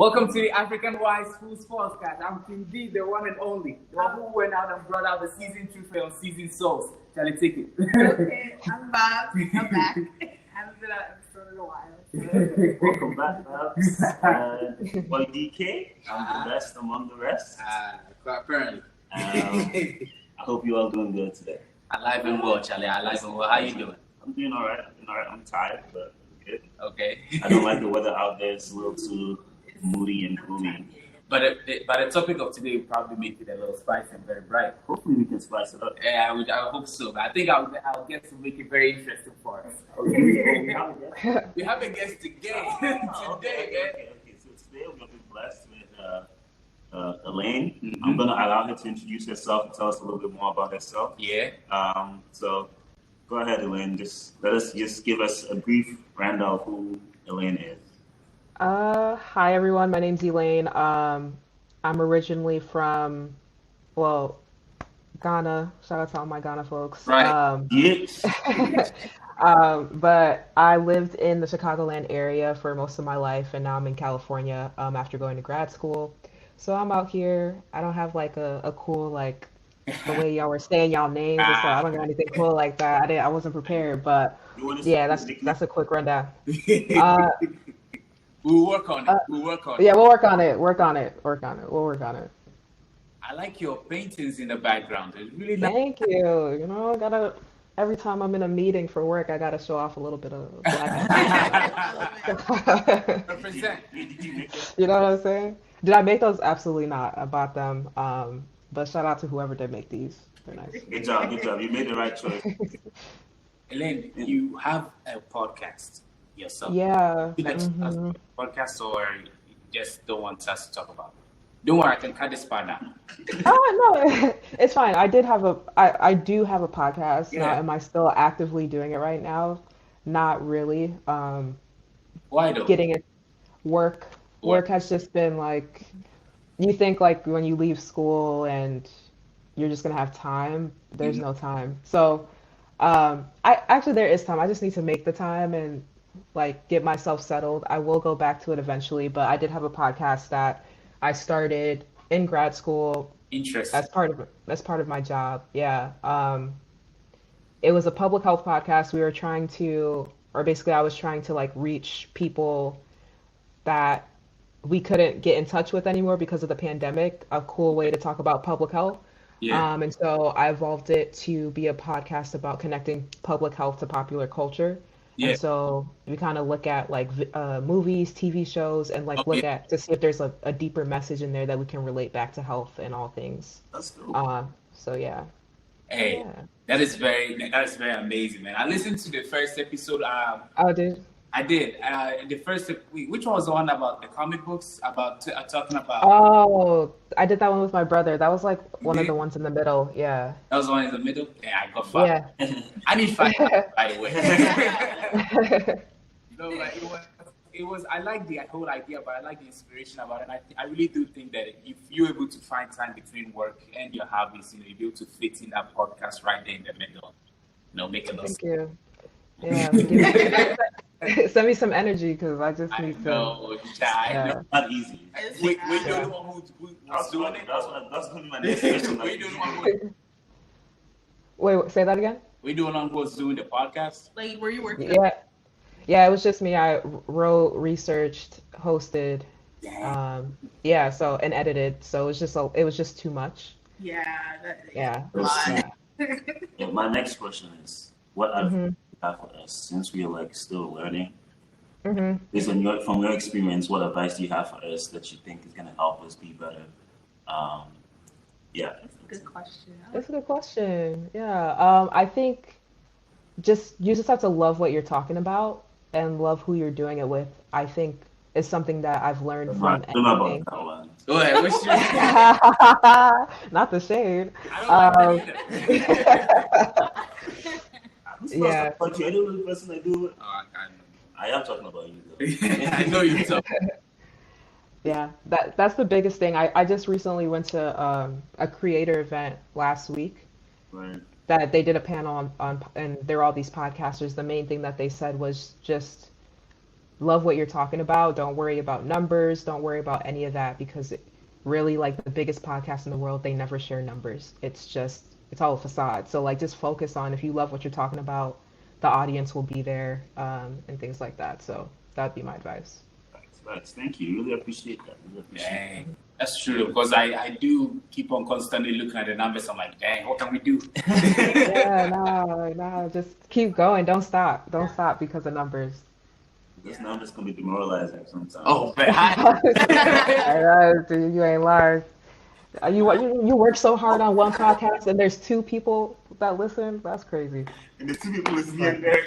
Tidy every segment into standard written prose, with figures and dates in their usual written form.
Welcome to the African Wise Fools Podcast. I'm indeed the one and only, the one who went out and brought out the season 2 for season sauce. Charlie, take it. Okay, I'm Bob. I'm back. Haven't been on an episode in a while. Welcome back, Babs. Boy DK, I'm the best among the rest. Apparently. I hope you all doing good today. Alive and well, Charlie. Alive and well. How you doing? I'm doing all right. I'm tired, but good. Okay. I don't like the weather out there. It's a little too moody and gloomy. But the topic of today will probably make it a little spicy and very bright. Hopefully we can spice it up. Yeah, I hope so. I think I'll get to make it very interesting for us. Okay. We have a guest today. Okay. So today we're going to be blessed with Elaine. Mm-hmm. I'm going to allow her to introduce herself and tell us a little bit more about herself. Yeah. So go ahead, Elaine. Just give us a brief rundown of who Elaine is. Hi everyone, my name's Elaine. I'm originally from, Ghana. Shout out to all my Ghana folks. Right. Yes. But I lived in the Chicagoland area for most of my life, and now I'm in California after going to grad school. So I'm out here. I don't have like a cool like the way y'all were saying y'all names and stuff. I don't got anything cool like that. I wasn't prepared, but yeah, that's a quick rundown. We'll work on it. Yeah, we'll work on it. We'll work on it. I like your paintings in the background. It's really nice. Thank you. You know, every time I'm in a meeting for work, I gotta show off a little bit of black. Represent. You know what I'm saying? Did I make those? Absolutely not. I bought them. But shout out to whoever did make these. They're nice. Good job. You made the right choice. Elaine, you have a podcast yourself. Yeah. You like to have a podcast, or you just don't want us to talk about it? Don't worry, I can cut this part now. Oh no, it's fine. I do have a podcast. Yeah. Now, am I still actively doing it right now? Not really. Why though? Getting it work has just been like, you think like when you leave school and you're just gonna have time, there's no time. So I actually there is time. I just need to make the time and like get myself settled. I will go back to it eventually, but I did have a podcast that I started in grad school. Interesting. As part of my job. Yeah. It was a public health podcast. We were trying to, or basically I was trying to like reach people that we couldn't get in touch with anymore because of the pandemic, a cool way to talk about public health. Yeah. And so I evolved it to be a podcast about connecting public health to popular culture. Yeah. And so we kind of look at like movies, TV shows, and like look at to see if there's a deeper message in there that we can relate back to health and all things. That's cool. So yeah. Hey, Yeah. that is very amazing, man. I listened to the first episode. Oh, dude. I did. The first, which one was the one about the comic books? About talking about. Oh, I did that one with my brother. That was like one of the ones in the middle. Yeah. That was the one in the middle. Yeah, I got five. Yeah. I need 5, by the way. No, but it was. I like the whole idea, but I like the inspiration about it. And I really do think that if you're able to find time between work and your hobbies, you'll be able to fit in that podcast right there in the middle. Make a lot. Thank you. Yeah. Send me some energy because I just need to. I know. It's not easy. Wait, you're the one who's doing it? That's going to be my next question. We're doing one. Wait, say that again? We're doing one who's doing the podcast. Like, were you working? Yeah, it was just me. I wrote, researched, hosted, so and edited. So it was just too much. Yeah. Yeah. Yeah, my next question is, what advice you have for us since we are like still learning? Based on from your experience, what advice do you have for us that you think is going to help us be better? Yeah. That's a good question. That's a good question. Yeah. I think you just have to love what you're talking about and love who you're doing it with. I think is something that I've learned from anything. Go ahead. What's your Not the shade. Yeah. But you're the only person I do it. I am talking about you though. I know you're talking. Yeah, that's the biggest thing. I just recently went to a creator event last week. Right. That they did a panel on and there were all these podcasters. The main thing that they said was just love what you're talking about. Don't worry about numbers. Don't worry about any of that because really, like the biggest podcast in the world, they never share numbers. It's all a facade. So like, just focus on if you love what you're talking about, the audience will be there, and things like that. So that'd be my advice. Thanks. Thank you. Really appreciate that. Really appreciate Dang. That's true because I do keep on constantly looking at the numbers. I'm like, dang, what can we do? Yeah, no, just keep going. Don't stop. Don't stop because of numbers. Those numbers can be demoralizing sometimes. Oh, man. Dude, you ain't lying. You work so hard on one podcast and there's two people that listen. That's crazy. And the two people listening in there.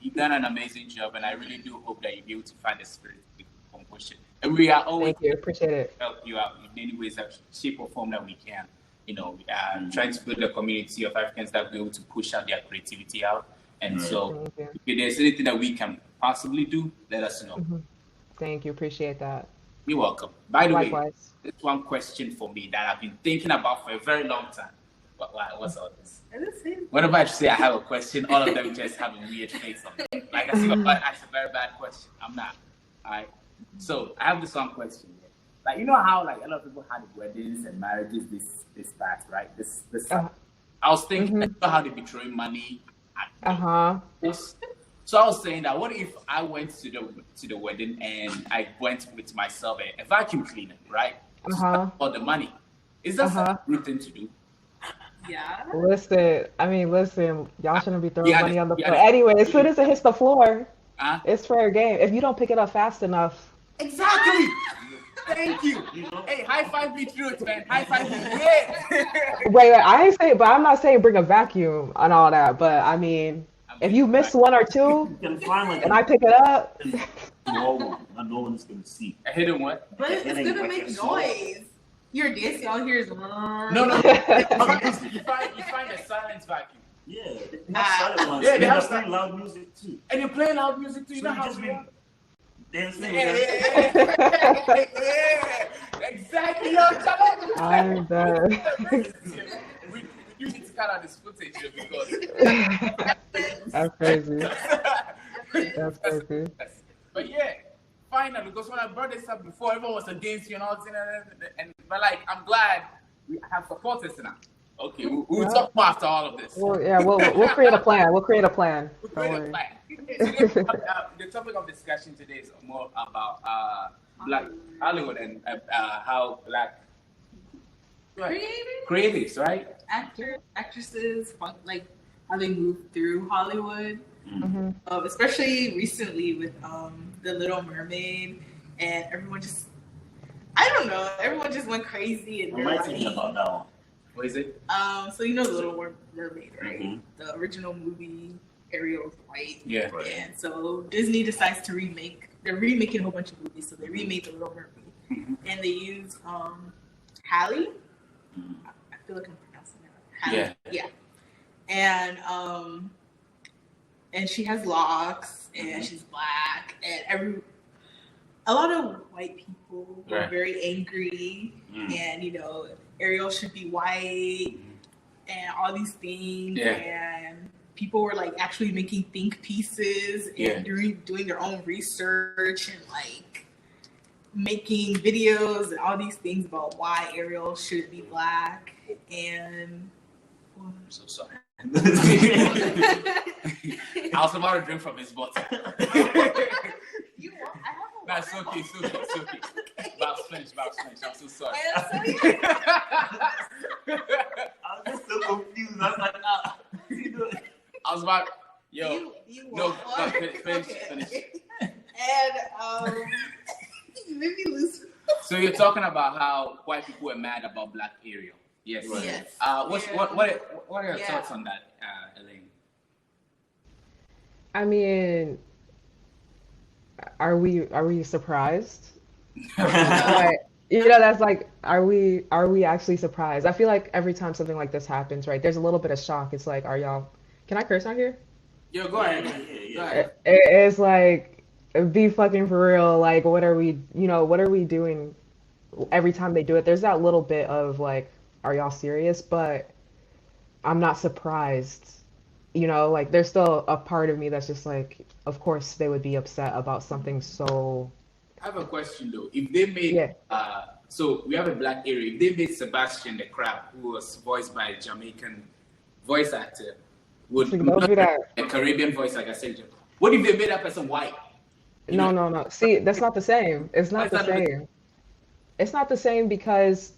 You've done an amazing job, and I really do hope that you'll be able to find the spirit to push it. And we are always Thank you. Appreciate it. help you out in any ways, shape or form that we can. You know, we are trying to build a community of Africans that will be able to push out their creativity out. And so, Thank if there's anything that we can possibly do, let us know. you. Thank you. Appreciate that. You're welcome. By the way, Likewise. there's one question for me that I've been thinking about for a very long time. What's all this? Whenever I say I have a question, all of them just have a weird face on it. Like I see, that's a very bad question. I'm not. All right. So I have this one question. Like you know how like a lot of people had weddings and marriages this past, right? This I was thinking about how they be throwing money at this. So I was saying that what if I went to the wedding and I went with myself a vacuum cleaner, right? For the money. Is that a good thing to do? Yeah. Listen, y'all shouldn't be throwing money on the floor. Anyway, as soon as it hits the floor, it's fair game. If you don't pick it up fast enough. Exactly. Thank you. Hey, high five me through it, man. High five me. Yeah. Wait, I ain't saying, but I'm not saying bring a vacuum and all that. But I mean, if you miss one or two, and I pick it up, no one's gonna see. I hit him what? But it's gonna make noise. You're dancing, all here is. No. You find a silence vacuum. Yeah, they have silent ones. Yeah, they have playing loud music too. And you're playing loud music too. You So know you how just to be dancing. Yeah. Exactly. Yo, come on. I'm done. We need to cut out this footage here because That's crazy. That's crazy. But yeah, finally, because when I brought this up before, everyone was against you and all this, but like, I'm glad we have supporters now. Okay, we'll talk more after all of this. Well, yeah, we'll create a plan. We'll create a plan. We'll create a plan. Today, the topic of discussion today is more about Black Hollywood and how Black creatives, right? Actresses, like how they move through Hollywood. Mm-hmm. Especially recently with The Little Mermaid, and everyone just, I don't know, everyone just went crazy. And Remind me about that one. What is it? So you know The Little Mermaid, right? Mm-hmm. The original movie, Ariel's white. Yeah. Right. And so Disney decides to remake. They're remaking a whole bunch of movies, so they remade The Little Mermaid, and they use Halle. I feel like I'm pronouncing that. Halle. Yeah. And she has locks, and she's black, and a lot of white people were very angry, and Ariel should be white, and all these things, and people were like actually making think pieces and doing their own research and like making videos and all these things about why Ariel should be black. And I'm so sorry. I was about to drink from his bottle. That's okay. Bob's finished. I'm so sorry. I was just so confused. I was like, what are you doing? I was about, finish. And you made me lose. So you're talking about how white people were mad about Black Ariel. Yes. Yes. What are your thoughts on that, Elaine? I mean, are we surprised? Like, that's like, are we actually surprised? I feel like every time something like this happens, right, there's a little bit of shock. It's like, can I curse out here? Yo, go ahead. Go ahead. It's like, be fucking for real. Like, what are we doing every time they do it? There's that little bit of like, are y'all serious? But I'm not surprised. You know, like there's still a part of me that's just like, of course they would be upset about something so. I have a question though. If they made, Yeah. so we have a black area. If they made Sebastian the Crab, who was voiced by a Jamaican voice actor, would Don't do that. a Caribbean voice, like I said, what if they made that person white? No, no, no. See, that's not the same. It's not the same. It's not the same because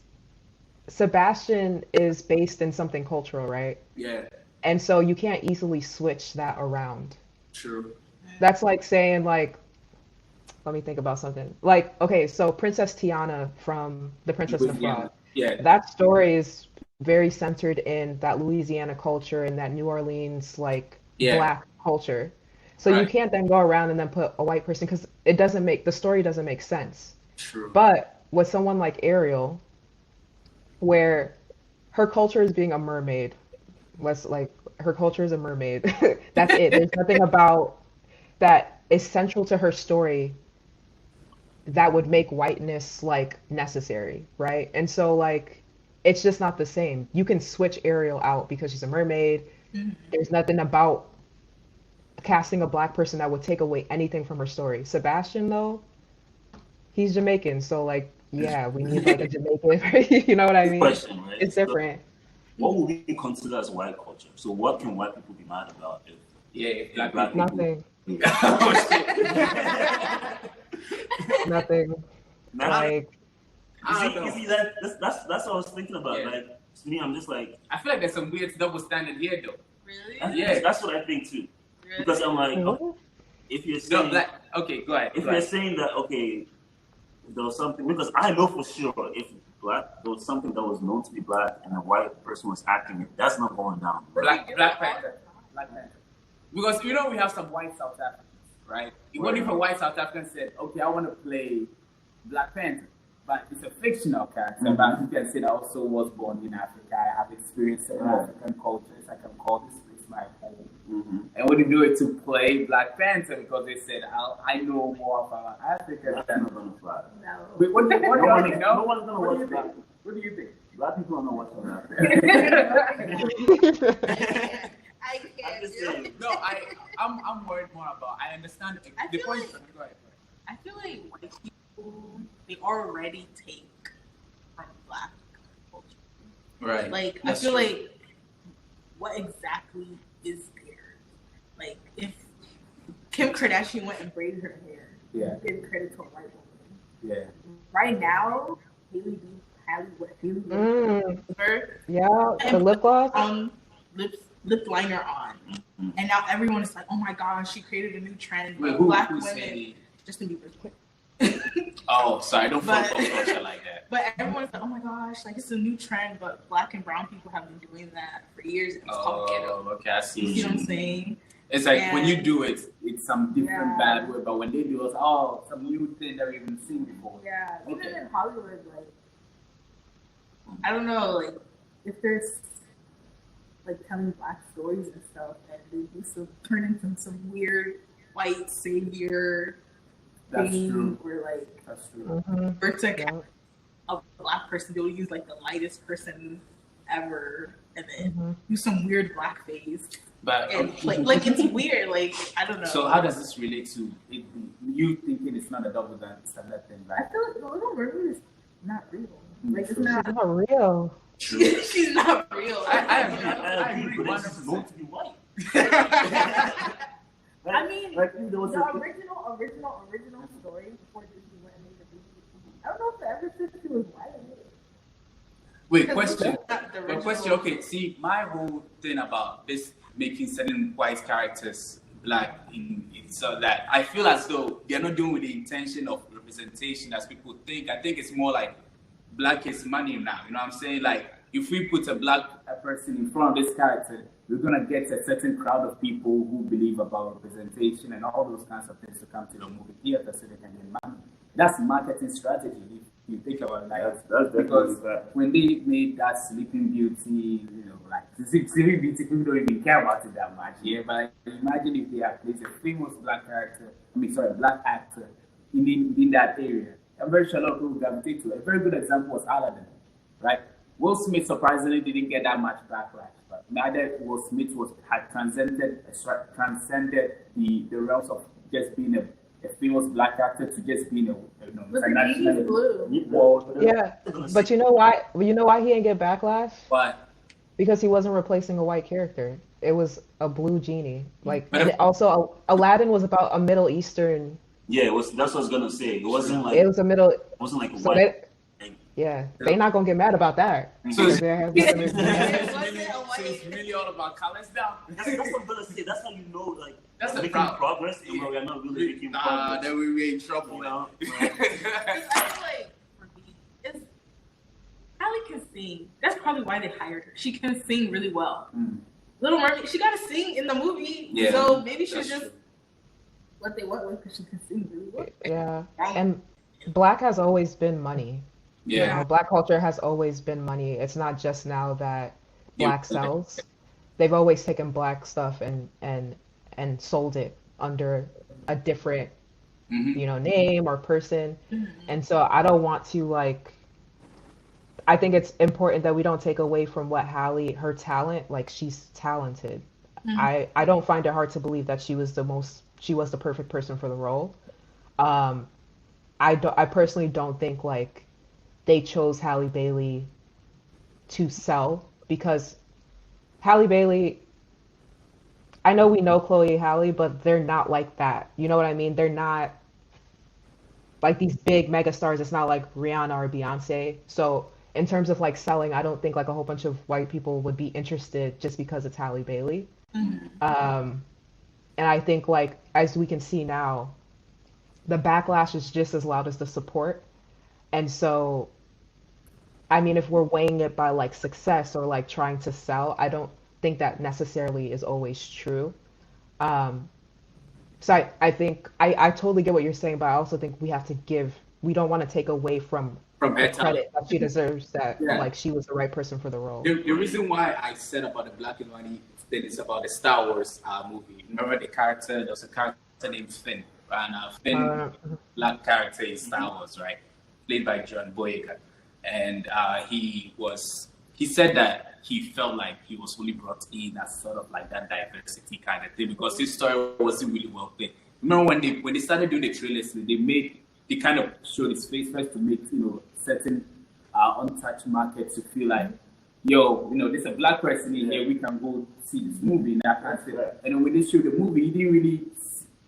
Sebastian is based in something cultural, right? Yeah. And so you can't easily switch that around. True. That's like saying like, let me think about something. Like, okay, so Princess Tiana from The Princess and the Frog. Yeah. That story is very centered in that Louisiana culture and that New Orleans like black culture. So you can't then go around and then put a white person because it doesn't make the story doesn't make sense. True. But with someone like Ariel, where her culture is being a mermaid, let's like her culture is a mermaid. That's it. There's nothing about that is central to her story that would make whiteness like necessary, right? And so like it's just not the same. You can switch Ariel out because she's a mermaid. There's nothing about casting a black person that would take away anything from her story. Sebastian though, he's Jamaican, so like yeah, we need like a Jamaican. You know what I mean? Question, right? It's different. So, what would we consider as white culture? So what can white people be mad about if black people? Nothing. Nothing. Like you see that's what I was thinking about. Yeah. Like to me, I'm just like I feel like there's some weird double standard here though. Really? That's what I think too. Really? Because I'm like, if you're saying okay, go ahead. If you're saying that okay, there was something because I know for sure if there was something that was known to be black and a white person was acting it, that's not going down. Black Panther. Because you know we have some white South Africans, right? What if a white South African said, okay, I want to play Black Panther, but it's a fictional character, but you can say that also was born in Africa. I have experienced in African cultures. I can call this place my home. And when you do it to play Black Panther because they said, I know more about Africa. That's not going to fly. No. Wait, what do you think? No one's going to watch Black. What do you think? Black people don't know what's on that. I can't. No, I'm worried more about. I understand the point. Go ahead. I feel like white people they already take from black culture. Right. Like I feel like what exactly is there? Like if Kim Kardashian went and braided her hair, give credit to a white woman. Yeah. Right now, Haley the lip gloss. Lip liner on, and now everyone is like, "Oh my gosh, she created a new trend." Wait, black who women, Justin Bieber. Oh, sorry, I don't follow culture like that. But everyone's like, "Oh my gosh, like it's a new trend." But black and brown people have been doing that for years. And it's called ghetto. Okay, I see. You know what I'm saying? It's like when you do it, it's some different bad word. But when they do it, some new thing that we haven't seen before. Yeah, even in Hollywood, like I don't know, like if there's like telling black stories and stuff, and they do turn into some weird white savior thing, where like or to a black person, they'll use like the lightest person ever, and then do some weird blackface. But and like it's weird, like I don't know. So how does this relate to it? You thinking it's not a double standard thing? Like, I feel like the Little Mermaid is not real. Like it's not real. She's not real. I agree, but it's known to be white. I mean, like, there was the original story before Disney went and made the movie. I don't know if ever since she was white. Wait, question. Okay, see, my whole thing about this making certain white characters black in so that I feel as though they're not doing with the intention of representation as people think. I think it's more like black is money now. You know what I'm saying? Like, if we put a black person in front of this character, we're going to get a certain crowd of people who believe about representation and all those kinds of things to come to the movie theater so they can get money. That's marketing strategy, if you think about it. Like, that's because when they made that Sleeping Beauty, like, Sleeping Beauty, people don't even care about it that much, yeah? But imagine if they have placed a famous black actor in that area. I'm very sure a lot of people gravitate to it. A very good example was Aladdin, right? Will Smith surprisingly didn't get that much backlash, but neither Will Smith had transcended the realms of just being a famous black actor to just being international world. Yeah, but you know why? You know why he didn't get backlash? Why? Because he wasn't replacing a white character. It was a blue genie. Like, and also Aladdin was about a Middle Eastern. Yeah, it was. That's what I was gonna say. It wasn't like. It was a middle. It wasn't like So white. they're not gonna get mad about that. So Because they have it's really all about colors now. That's what I'm gonna say. That's how you know, like, That's the making problem. progress, and we're not really making progress. Then we're in trouble. You know? I feel like for me, Halle can sing. That's probably why they hired her. She can sing really well. Little Mermaid, she got to sing in the movie. Yeah, so maybe she just true. what they went with because she can sing really well. Yeah, and black has always been money. Yeah. You know, black culture has always been money. It's not just now that black sells. They've always taken black stuff and sold it under a different name or person. And so I don't want to I think it's important that we don't take away from what Halle, her talent, like she's talented. I don't find it hard to believe that she was the perfect person for the role. I personally don't think like they chose Halle Bailey to sell because Halle Bailey, I know we know Chloe Halle, but they're not like that. You know what I mean? They're not like these big mega stars. It's not like Rihanna or Beyonce. So in terms of like selling, I don't think like a whole bunch of white people would be interested just because it's Halle Bailey. And I think like as we can see now, the backlash is just as loud as the support. And so, I mean, if we're weighing it by like success or like trying to sell, I don't think that necessarily is always true. So I think I totally get what you're saying, but I also think we don't want to take away from her the credit that she deserves, that like she was the right person for the role. The reason why I said about the black and white thing is about the Star Wars movie. Remember the character? There was a character named Finn, and Finn, black character in Star Wars, right? Played by John Boyega, and he said that he felt like he was only brought in as sort of like that diversity kind of thing because his story wasn't really well played. Remember when they started doing the trailers, they kind of showed his face first to make certain untouched markets to feel like, yo, there's a black person in here, we can go see this movie and that kind of thing. And then when they showed the movie,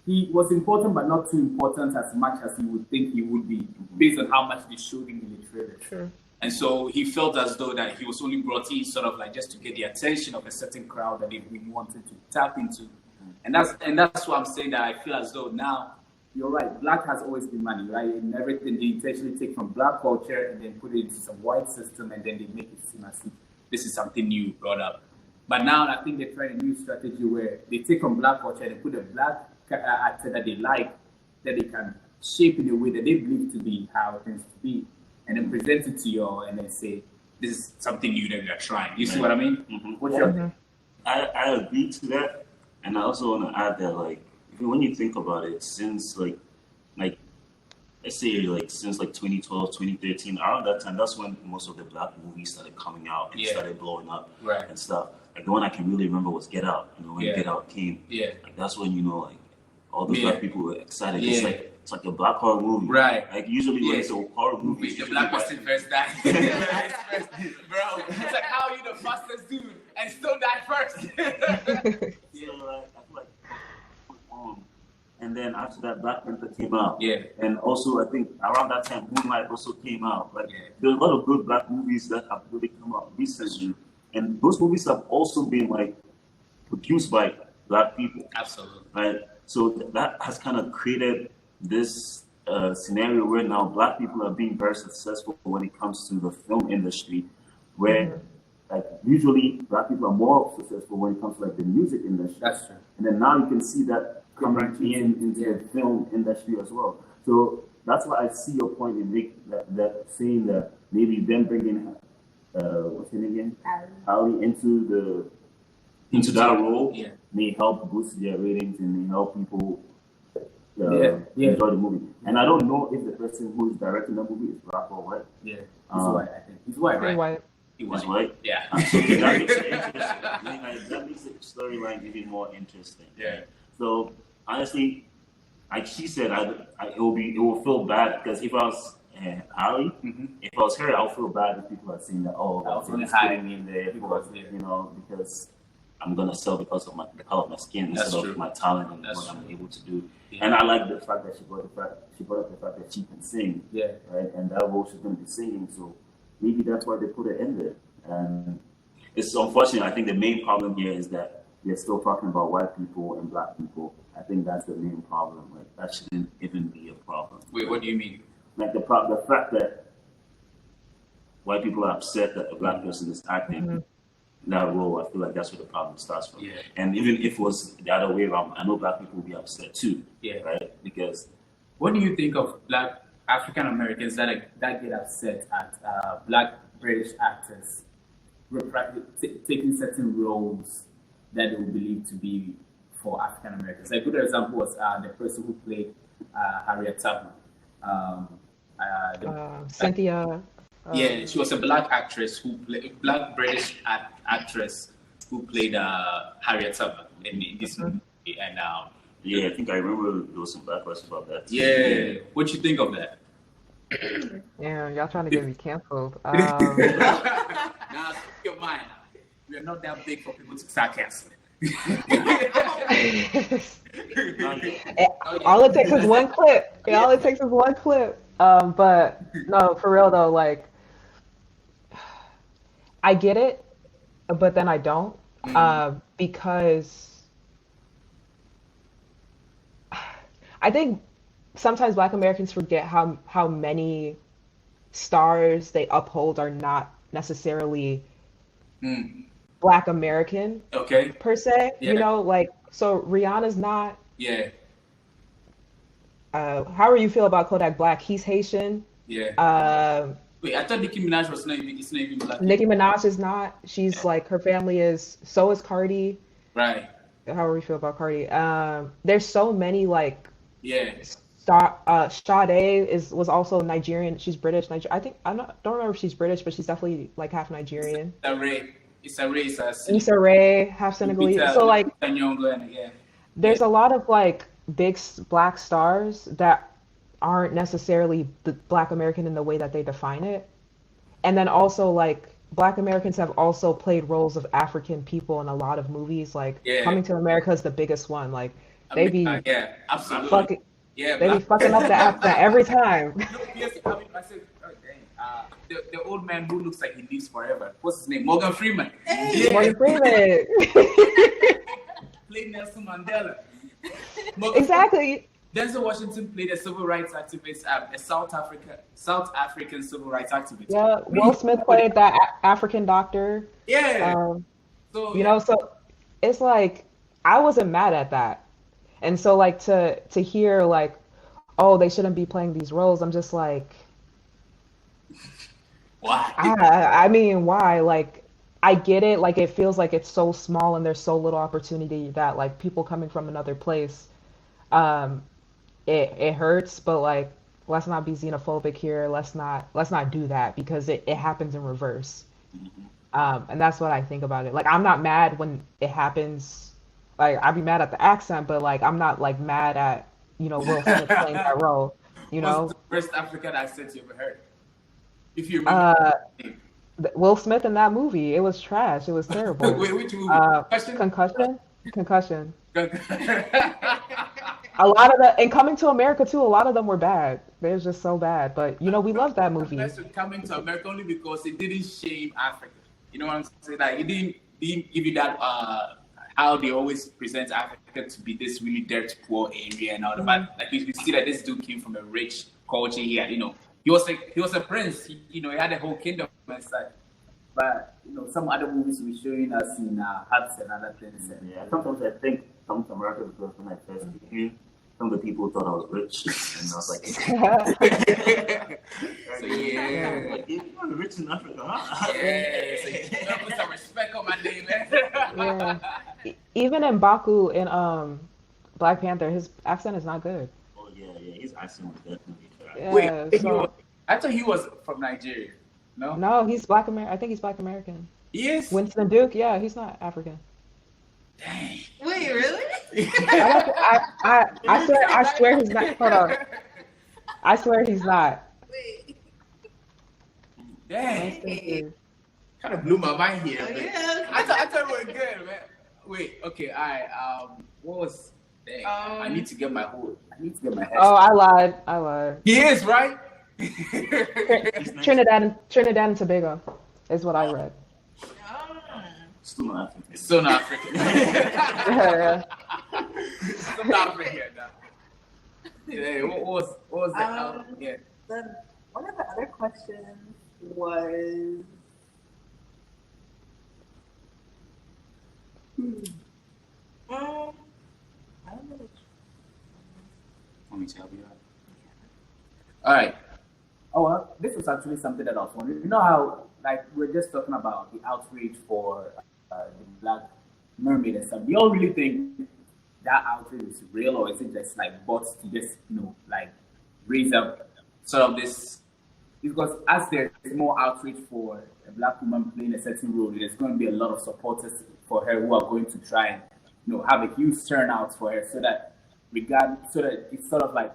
he was important but not too important as much as you would think he would be based on how much they showed him in the trailer. Sure. And so he felt as though that he was only brought in sort of like just to get the attention of a certain crowd that they really wanted to tap into. And that's why I'm saying that I feel as though now, you're right, black has always been money, right? And everything they intentionally take from black culture and then put it into some white system and then they make it seem as if this is something new brought up. But now I think they're trying a new strategy where they take from black culture and they put a black actor that they like, that they can shape in a way that they believe to be how it tends to be, and then present it to you all and then say, this is something new that we are trying. You see what I mean? What's your thing? I agree to that. And I also want to add that, like, when you think about it, since like let's say like since like 2012, 2013, around that time, that's when most of the black movies started coming out and started blowing up and stuff. Like the one I can really remember was Get Out. When Get Out came, like that's when like all the black people were excited. It's like a black horror movie, right? Like usually when it's a horror movie, the black person first died. Bro, it's like how are you the fastest dude and still die first? So I feel like. And then after that, Black Panther came out. And also, I think around that time, Moonlight also came out. Like, there's a lot of good black movies that have really come out recently. And those movies have also been, like, produced by black people. Absolutely. Right? So that has kind of created this scenario where now black people are being very successful when it comes to the film industry, where, like, usually black people are more successful when it comes to, like, the music industry. That's true. And then now you can see that coming into the film industry as well. So that's why I see your point in that saying that maybe them bringing what's her name again? Halle into that role may help boost their ratings and may help people enjoy the movie. And I don't know if the person who is directing the movie is black or white. He's white, I think. He's white, right? White. He was white. Yeah. So that makes it interesting. That makes the storyline even more interesting. Yeah. So honestly, like she said, it will feel bad because if I was Harry, if I was her, I would feel bad if people are saying that, oh, I was only just putting hiding me in there because I'm gonna sell because of the color of my skin instead of my talent and what I'm able to do. Yeah. And I like the fact that she brought up the fact that she can sing. Yeah. Right. And that role she's gonna be singing. So maybe that's why they put it in there. And it's unfortunate. I think the main problem here is that we're still talking about white people and black people. I think that's the main problem. Like that shouldn't even be a problem. Wait, what do you mean? Like the fact that white people are upset that a black person is acting that role, I feel like that's where the problem starts from. Yeah. And even if it was the other way around, I know black people will be upset too. Yeah. Right? Because what do you think of black African Americans that get upset at black British actors taking certain roles that they would believe to be for African Americans? A good example was the person who played Harriet Tubman. Cynthia. Yeah, she was a black actress black British actress who played Harriet Tubman in this movie. And yeah, I think I remember there was some backlash about that. Yeah, what you think of that? Yeah, y'all trying to get me canceled. Now, speak your mind. We are not that big for people to start canceling. All it takes is one clip. All it takes is one clip. But no, for real though, like I get it, but then I don't, because I think sometimes Black Americans forget how many stars they uphold are not necessarily Black American, per se. Yeah. You know, like so Rihanna's not. Yeah. How do you feel about Kodak Black? He's Haitian. Yeah. Wait, I thought Nicki Minaj was not even Black. Nicki Minaj is not. She's like, her family is. So is Cardi. Right. How do we feel about Cardi? There's so many like. Yeah. Sade was also Nigerian. She's British. I think don't remember if she's British, but she's definitely like half Nigerian. Issa Rae, half Senegalese. So like, there's a lot of like big Black stars that aren't necessarily the Black American in the way that they define it. And then also like Black Americans have also played roles of African people in a lot of movies. Like Coming to America is the biggest one. Like they be absolutely fucking they be fucking up the accent every time. The old man who looks like he lives forever. What's his name? Morgan Freeman. Morgan Freeman. Played Nelson Mandela. Exactly. Denzel Washington played a civil rights activist, a South African civil rights activist. Yeah, Will Smith played that African doctor. Yeah. So it's like I wasn't mad at that, and so like to hear like, oh, they shouldn't be playing these roles. I'm just like, why? I mean, why? Like, I get it. Like, it feels like it's so small and there's so little opportunity that like people coming from another place, it hurts. But like, let's not be xenophobic here. Let's not do that because it happens in reverse. And that's what I think about it. Like, I'm not mad when it happens. Like, I'd be mad at the accent, but like, I'm not like mad at Will Smith playing that role. What's the first African accent you ever heard? If you remember. Will Smith in that movie, it was trash. It was terrible. Wait, which movie? Concussion. A lot of the, and Coming to America too, a lot of them were bad. They were just so bad. But we love that movie. Coming to America only because it didn't shame Africa. You know what I'm saying? Like it didn't give you that how they always present Africa to be this really dirt poor area and all that. But like you see that this dude came from a rich culture here. He was a prince. He had a whole kingdom and such. But some other movies were showing us in huts and other things. Yeah, sometimes I think Come to America because when I first came here, some of the people thought I was rich, and I was like, so yeah, like, you're rich in Africa, huh? Yeah, so you gotta put some respect on my name, man. Yeah. Even in Baku in Black Panther, his accent is not good. Oh yeah, his accent was definitely trash. Yeah, Wait, I thought he was from Nigeria. No. No, he's Black American. I think he's Black American. He is. Winston Duke. Yeah, he's not African. Dang. Wait, really? I swear he's not. Hold on. I swear he's not. Wait. Dang. Winston Duke. Kind of blew my mind here. Oh, but yeah. I thought we were good, man. Wait. Okay. All right. What was? Dang. I need to get my head. Oh, I lied. He is, right? Trinidad and Tobago is what I read. Still not African. It's still not African. Yeah. Still not African now. Yeah, what was that? Yeah. One of the other questions was I don't know. Want me to help you out? All right. Oh, well, this is actually something that I was wondering. You know how, like, we're just talking about the outrage for the Black Mermaid and stuff. Do you all really think that outrage is real, or is it just like bots to just, like raise up sort of this? Because as there's more outrage for a Black woman playing a certain role, there's going to be a lot of supporters for her who are going to try and have a huge turnout for her, so that it's sort of like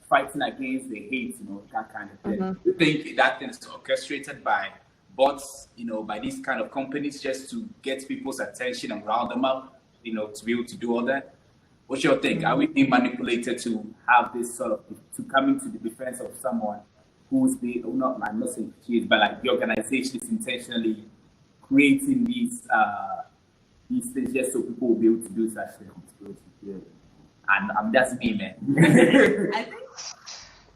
fighting against the hate, that kind of thing. Mm-hmm. You think that thing is orchestrated by bots, by these kind of companies just to get people's attention and round them up, to be able to do all that? What's your think? Are we being manipulated to have this sort of, to come into the defense of someone who's I'm not saying she is, but like the organization is intentionally creating these things just so people will be able to do such things? Yeah. And that's me, man. I think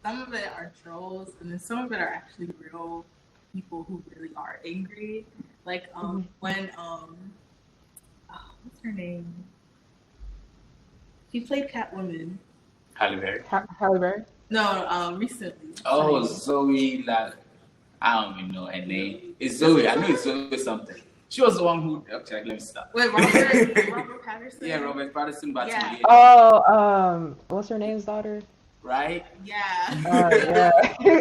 some of it are trolls, and then some of it are actually real people who really are angry. Like when what's her name? She played Catwoman. Halle Berry. Halle Berry? No, recently. Oh, Zoe. I don't even know her name. It's Zoe. I know it's Zoe something. She was the one who. Okay, let me stop. Wait, Robert Patterson. Yeah, Robert Patterson. But yeah. Oh, what's her name's daughter? Right? Yeah. Yeah.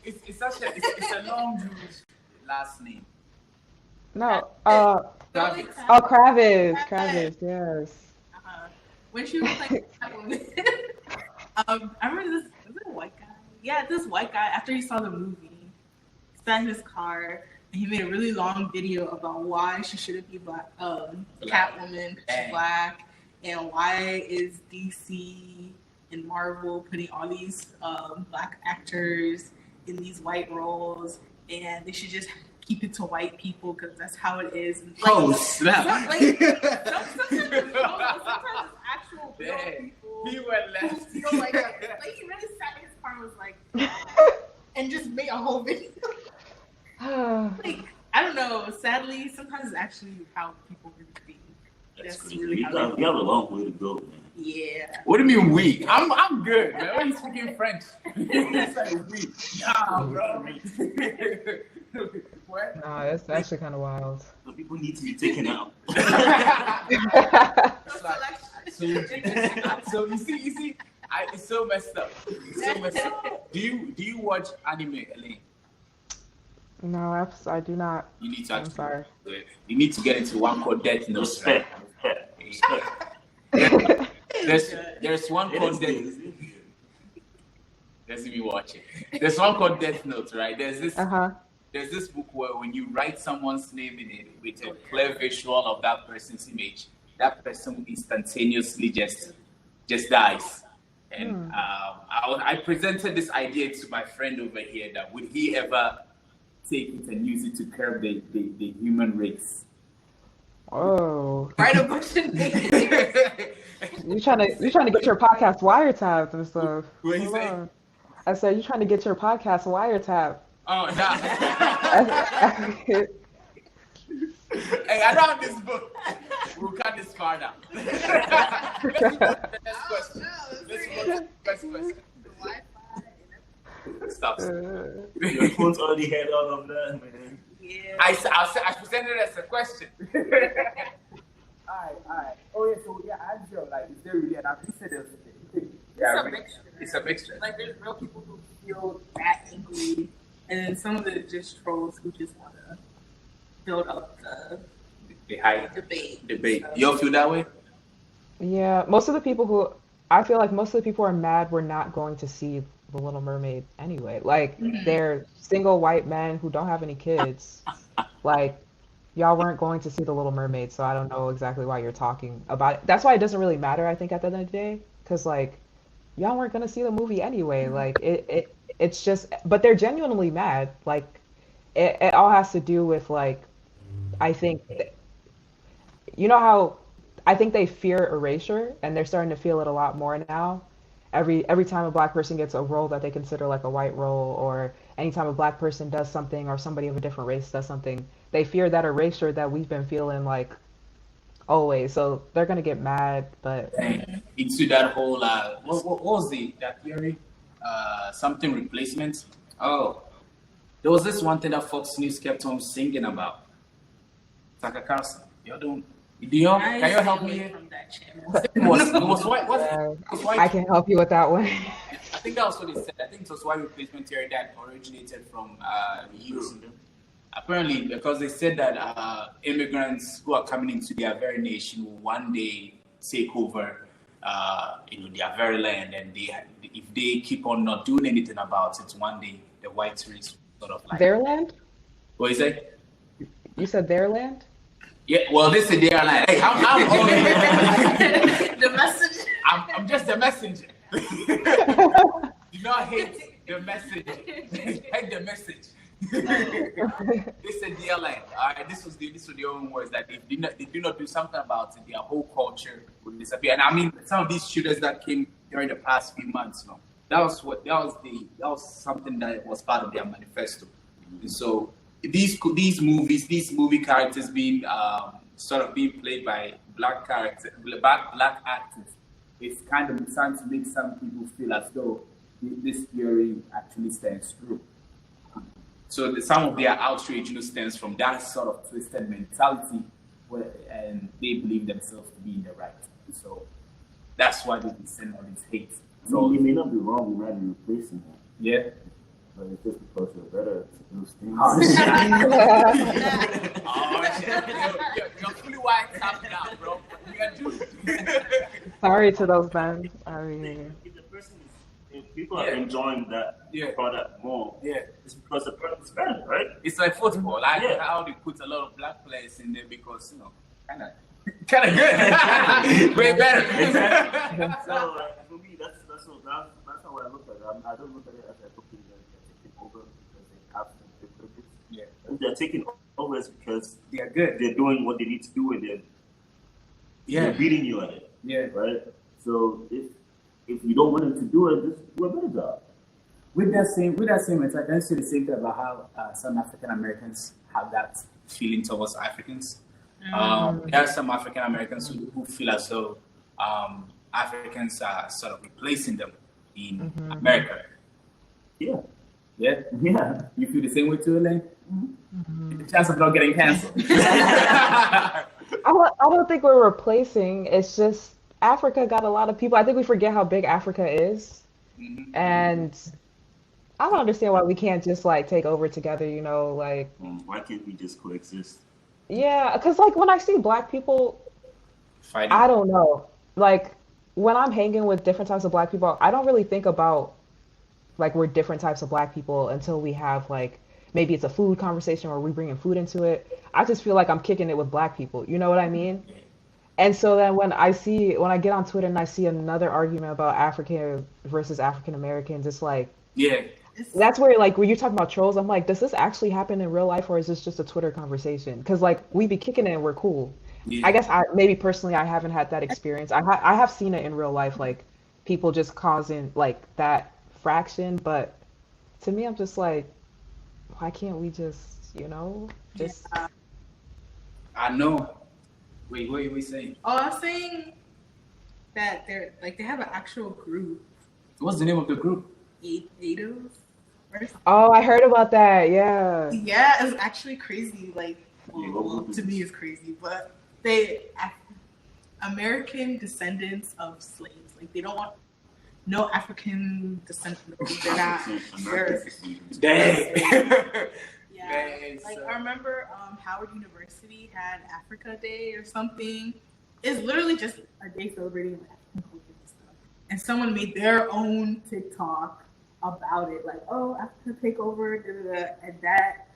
It's a long last name. No. Kravitz. Oh, Kravitz. Yes. When she was like, I remember this. Was it a white guy? Yeah, this white guy. After he saw the movie, he sat in his car and he made a really long video about why she shouldn't be black. Catwoman, she's black, and why is DC and Marvel putting all these black actors in these white roles, and they should just keep it to white people because that's how it is. And, like, snap! Sometimes it's actual real people. He went left. He really sat in his car and was like, and just made a whole video. I don't know. Sadly, sometimes it's actually how people really think. That's really how you have a long way to go, man. Yeah. What do you mean we? I'm good, man. Why are you speaking French? It's like we. Nah, bro. What? No, that's actually kind of wild. So people need to be taken out. So you see, it's so messed up. Do you watch anime, Elaine? No, I do not. You need to. I'm sorry. You need to get into one called Death Note. Respect. There's one called Death. Let's me watch it. There's one called Death Note, right? There's this book where when you write someone's name in it with a clear visual of that person's image, that person instantaneously just dies. And I presented this idea to my friend over here that would he ever take it and use it to curb the human race? Oh. Write a bunch of names. You're trying to get your podcast wiretapped and stuff. What you say? I said you're trying to get your podcast wiretapped. Oh, nah. Hey, I don't have this book. We'll cut this part out. Let's go to the next question. Let's go to the next question. Stop. Your phone's already had all of that, man. Yeah. I presented it as a question. All right. Oh yeah, so yeah, I asked you, like, is there really an It's a mixture. It's a mixture. Like, there's real people who feel that angry and then some of it is just trolls who just want to build up the high debate. You all feel that way? Yeah, most of the people who I feel like most of the people are mad we're not going to see The Little Mermaid anyway. Like they're single white men who don't have any kids. Like y'all weren't going to see The Little Mermaid, so I don't know exactly why you're talking about it. That's why it doesn't really matter, I think, at the end of the day, because like y'all weren't gonna see the movie anyway. Like it's just, but they're genuinely mad. Like it all has to do with like I think you know how I think they fear erasure, and they're starting to feel it a lot more now. Every time a black person gets a role that they consider like a white role, or anytime a black person does something, or somebody of a different race does something, they fear that erasure that we've been feeling like always. So they're gonna get mad, but into that whole what was that theory? Something replacement. Oh, there was this one thing that Fox News kept on singing about. Tucker Carlson. You don't. Do you know? Can you help me? From that channel. It was white. It was white. I can help you with that one. I think that was what they said. I think it was white replacement theory that originated from US. Apparently, because they said that immigrants who are coming into their very nation will one day take over, their very land, and if they keep on not doing anything about it, one day the white race sort of like Their land? What is it? You said their land? Yeah, well, this is their land. Hey, I'm only The message. I'm just a messenger. Do not hate the message. Hate the message. They said their land. All right, this was their own words that if they do not do something about it, their whole culture will disappear. And I mean, some of these shooters that came during the past few months, that was something that was part of their manifesto. And so these movie characters being sort of being played by black actors, it's kind of starting to make some people feel as though this theory actually stands true. So some of their outrage stems from that sort of twisted mentality, and they believe themselves to be in the right. So that's why they send all this hate. So you may not be wrong, we might be replacing him. Yeah. But it's just because you're better to do things. Oh, shit. You're fully wiped up now, bro. Sorry to those men. I mean, if people are enjoying that product more, it's because the product is better, right? It's like football. How they put a lot of black players in there because kind of good, way better. Exactly. So for me, that's how I look at it. I don't look at it as a cookie that they're taking over because they have to do it. Yeah. If they're taking over, it's because they are good. They're doing what they need to do, and they're beating you at it. Yeah. Right. So if you don't want them to do it, just do a better job. With that same attack, I say the same thing about how some African Americans have that feeling towards Africans. There are some African Americans who feel as though Africans are sort of replacing them in America. Yeah. Yeah? Yeah. You feel the same way too, Elaine? The chance of not getting canceled. I don't think we're replacing. It's just Africa got a lot of people. I think we forget how big Africa is. And I don't understand why we can't just like take over together, like. Why can't we just coexist? Yeah, because like when I see black people fighting, I don't know. Like when I'm hanging with different types of black people, I don't really think about like we're different types of black people until we have like maybe it's a food conversation or we bringing food into it. I just feel like I'm kicking it with black people. You know what I mean? And so then when I get on Twitter and I see another argument about African versus African Americans, it's like that's where like when you're talking about trolls, I'm like, does this actually happen in real life or is this just a Twitter conversation? Because like we be kicking it and we're cool. Yeah. I guess maybe personally I haven't had that experience. I have seen it in real life, like people just causing like that fraction, but to me I'm just like, why can't we just just? I know. Wait, what are we saying? Oh, I'm saying that they have an actual group. What's the name of the group? ADOS. Oh, I heard about that. Yeah. Yeah, it's actually crazy. Like, to me, it's crazy, but they American descendants of slaves. Like, they don't want no African descent. They're not. Dang. Yeah, like I remember Howard University had Africa Day or something. It's literally just a day celebrating African culture and stuff. And someone made their own TikTok about it, like, oh, Africa takeover, da, da, da. And that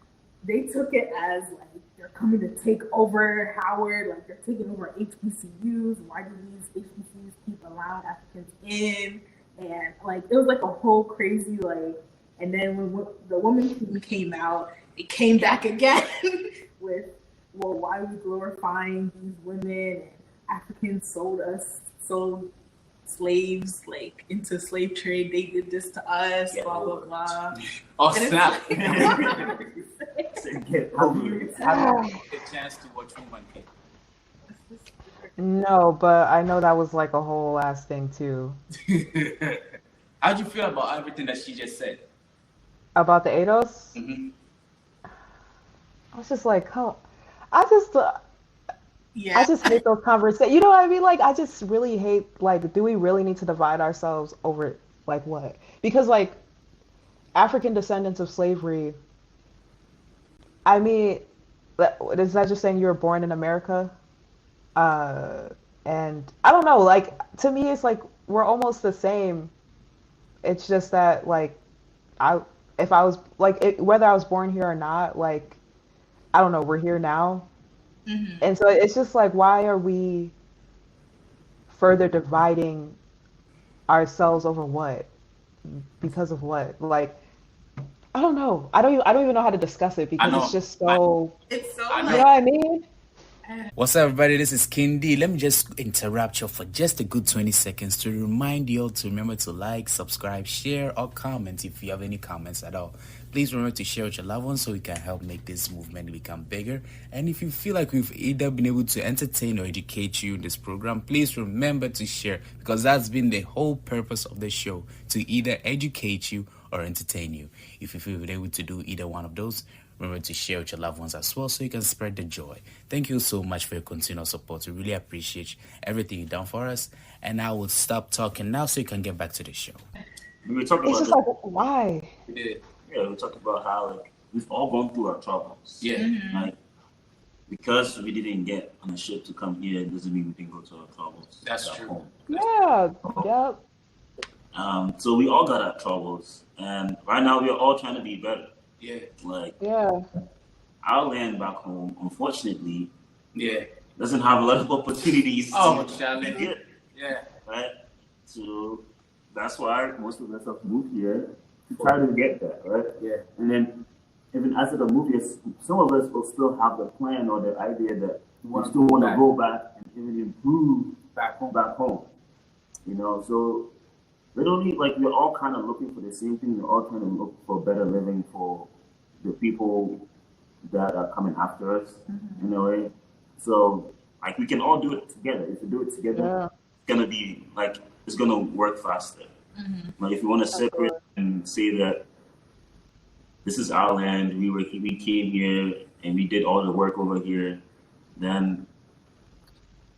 they took it as like they're coming to take over Howard, like they're taking over HBCUs. Why do these HBCUs keep allowing Africans in? And like it was like a whole crazy like. And then when the woman came out, it came back again with, well, why are we glorifying these women? And Africans sold slaves like into slave trade. They did this to us, blah blah blah. Oh snap! Get over it. Have you had a chance to watch Woman King? No, but I know that was like a whole ass thing too. How'd you feel about everything that she just said? About the ADOS? Mm-hmm. I was just like, oh, I just Yeah. I just hate those conversations. You know what I mean? Like, I just really hate, like, do we really need to divide ourselves over, like, what? Because, like, African descendants of slavery, I mean, is that just saying you were born in America? And I don't know, like, to me, it's like, we're almost the same. It's just that, like, if I was, like, whether I was born here or not, like, I don't know, we're here now. Mm-hmm. And so it's just like, why are we further dividing ourselves over what? Because of what? Like, I don't know. I don't even know how to discuss it because it's just so. It's so. You know what I mean? What's up, everybody? This is Kindi. Let me just interrupt you for just a good 20 seconds to remind you all to remember to like, subscribe, share, or comment if you have any comments at all. Please remember to share with your loved ones so we can help make this movement become bigger. And if you feel like we've either been able to entertain or educate you in this program, please remember to share, because that's been the whole purpose of the show, to either educate you or entertain you. If you feel able to do either one of those, remember to share with your loved ones as well so you can spread the joy. Thank you so much for your continued support. We really appreciate everything you've done for us. And I will stop talking now so you can get back to the show. We were talking It's about just like, why? we talked about how like we've all gone through our troubles. Yeah. Mm-hmm. Like because we didn't get on a ship to come here, it doesn't mean we didn't go to our troubles. That's back true. home. Yeah. Yep. So we all got our troubles, and right now we are all trying to be better. Yeah. Like Yeah. our land back home, unfortunately, Yeah. doesn't have a lot of opportunities. Oh, to Charlie. get, Yeah. right? So that's why most of us have moved here to try to get that, right? Yeah. And then even after the movie, some of us will still have the plan or the idea that we still want to go back and even improve Back home. back home. You know, so literally, like we're all kind of looking for the same thing. We're all trying to look for better living for the people that are coming after us, in a way. So, like, we can all do it together. If we do it together, it's gonna be like it's gonna work faster. Mm-hmm. Like, if you want to separate and say that this is our land, we came here and we did all the work over here, then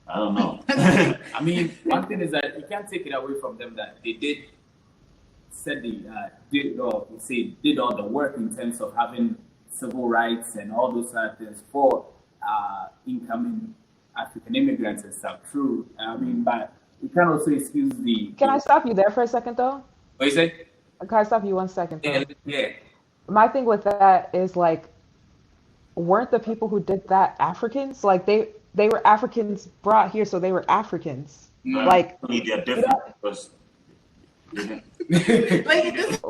I don't know. I mean, one thing is that you can't take it away from them that they did did all the work in terms of having civil rights and all those kind of things for incoming African immigrants and stuff. True. I mean, but you can also excuse the. Can I stop you there for a second, though? What you say? Can I stop you 1 second? Though? Yeah. My thing with that is, like, weren't the people who did that Africans? Like, they were Africans brought here, so they were Africans. No. Like, they're different because Like it doesn't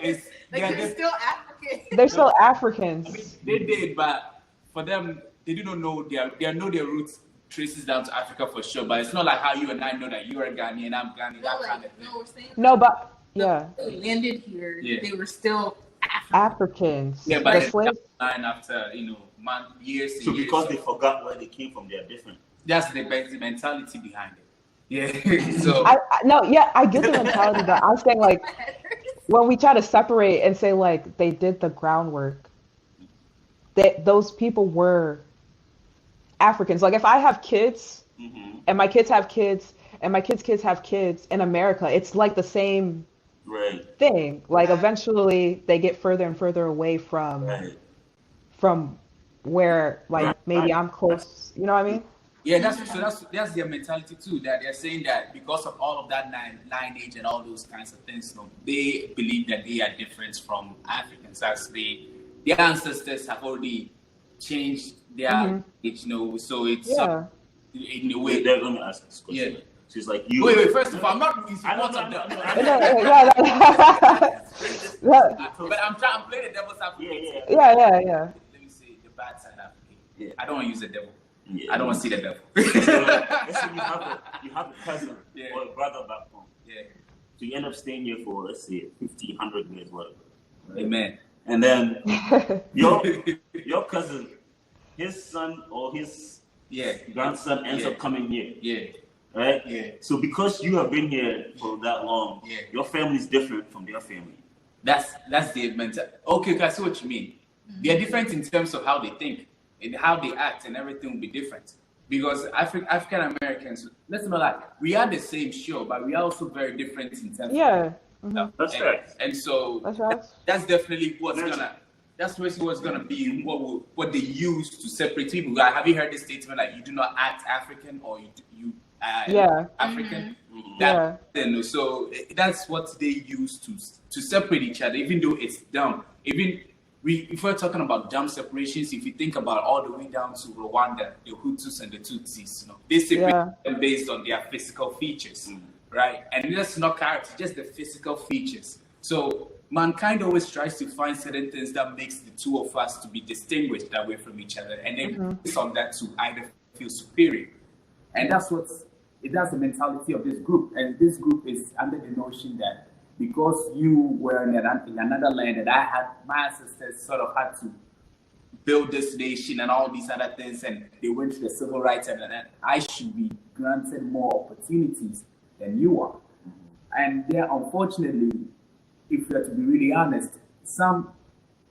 It's like yeah, they're still African. they're still Africans. they did, but for them, they didn't know their roots traces down to Africa for sure. But it's not like how you and I know that you're a Ghanaian, I'm Ghanaian, that kind of thing. No, we're saying No, but yeah, they landed here. Yeah. They were still African. Africans. Yeah, but The then slaves. line after years and so years. because they forgot where they came from, they're different. That's the mentality behind it. Yeah. So No, yeah, I get the mentality, but I'm saying, like, when we try to separate and say, like, they did the groundwork, that those people were Africans. Like, if I have kids and my kids have kids and my kids have kids in America, it's like the same Right. thing. Like Yeah. eventually they get further and further away Right. from where like Right. maybe Right. I'm close. You know what I mean? Yeah, that's their mentality too. That they're saying that because of all of that lineage and all those kinds of things, they believe that they are different from Africans, as their ancestors have already changed their age, So it's Yeah. in a way. They're gonna ask this question. Yeah. She's like, you. Wait. First of all, I'm not in I know, support of I know, them. I know, Yeah, I know. yeah, yeah. But I'm playing the devil's advocate. Yeah. Yeah. Let me say the bad side advocate. Yeah. I don't want to use the devil. Yeah. I don't want to see the devil. So, let's say you have a cousin or a brother back home. Yeah. So you end up staying here for, let's say, 50, 100 years, whatever. Right? Amen. And then your cousin, his son or his grandson ends up coming here. Yeah. Right? Yeah. So because you have been here for that long, your family is different from their family. That's the mental. Okay, I see what you mean. They're different in terms of how they think and how they act, and everything will be different. Because African Americans, let's not lie, we are the same show, but we are also very different in terms. Yeah. Of That's right. And so That's right. that's definitely what's gonna be what they use to separate people. Like, have you heard this statement like you do not act African or you African? So that's what they use to separate each other, even though it's dumb. If we're talking about dumb separations, if you think about all the way down to Rwanda, the Hutus and the Tutsis, they separate them based on their physical features, right? And that's not character, just the physical features. So mankind always tries to find certain things that makes the two of us to be distinguished away from each other, and then based on that to either feel superior. And that's the mentality of this group. And this group is under the notion that because you were in another land, that my ancestors sort of had to build this nation and all these other things, and they went to the civil rights, and I should be granted more opportunities than you are. And there, unfortunately, if you're to be really honest, some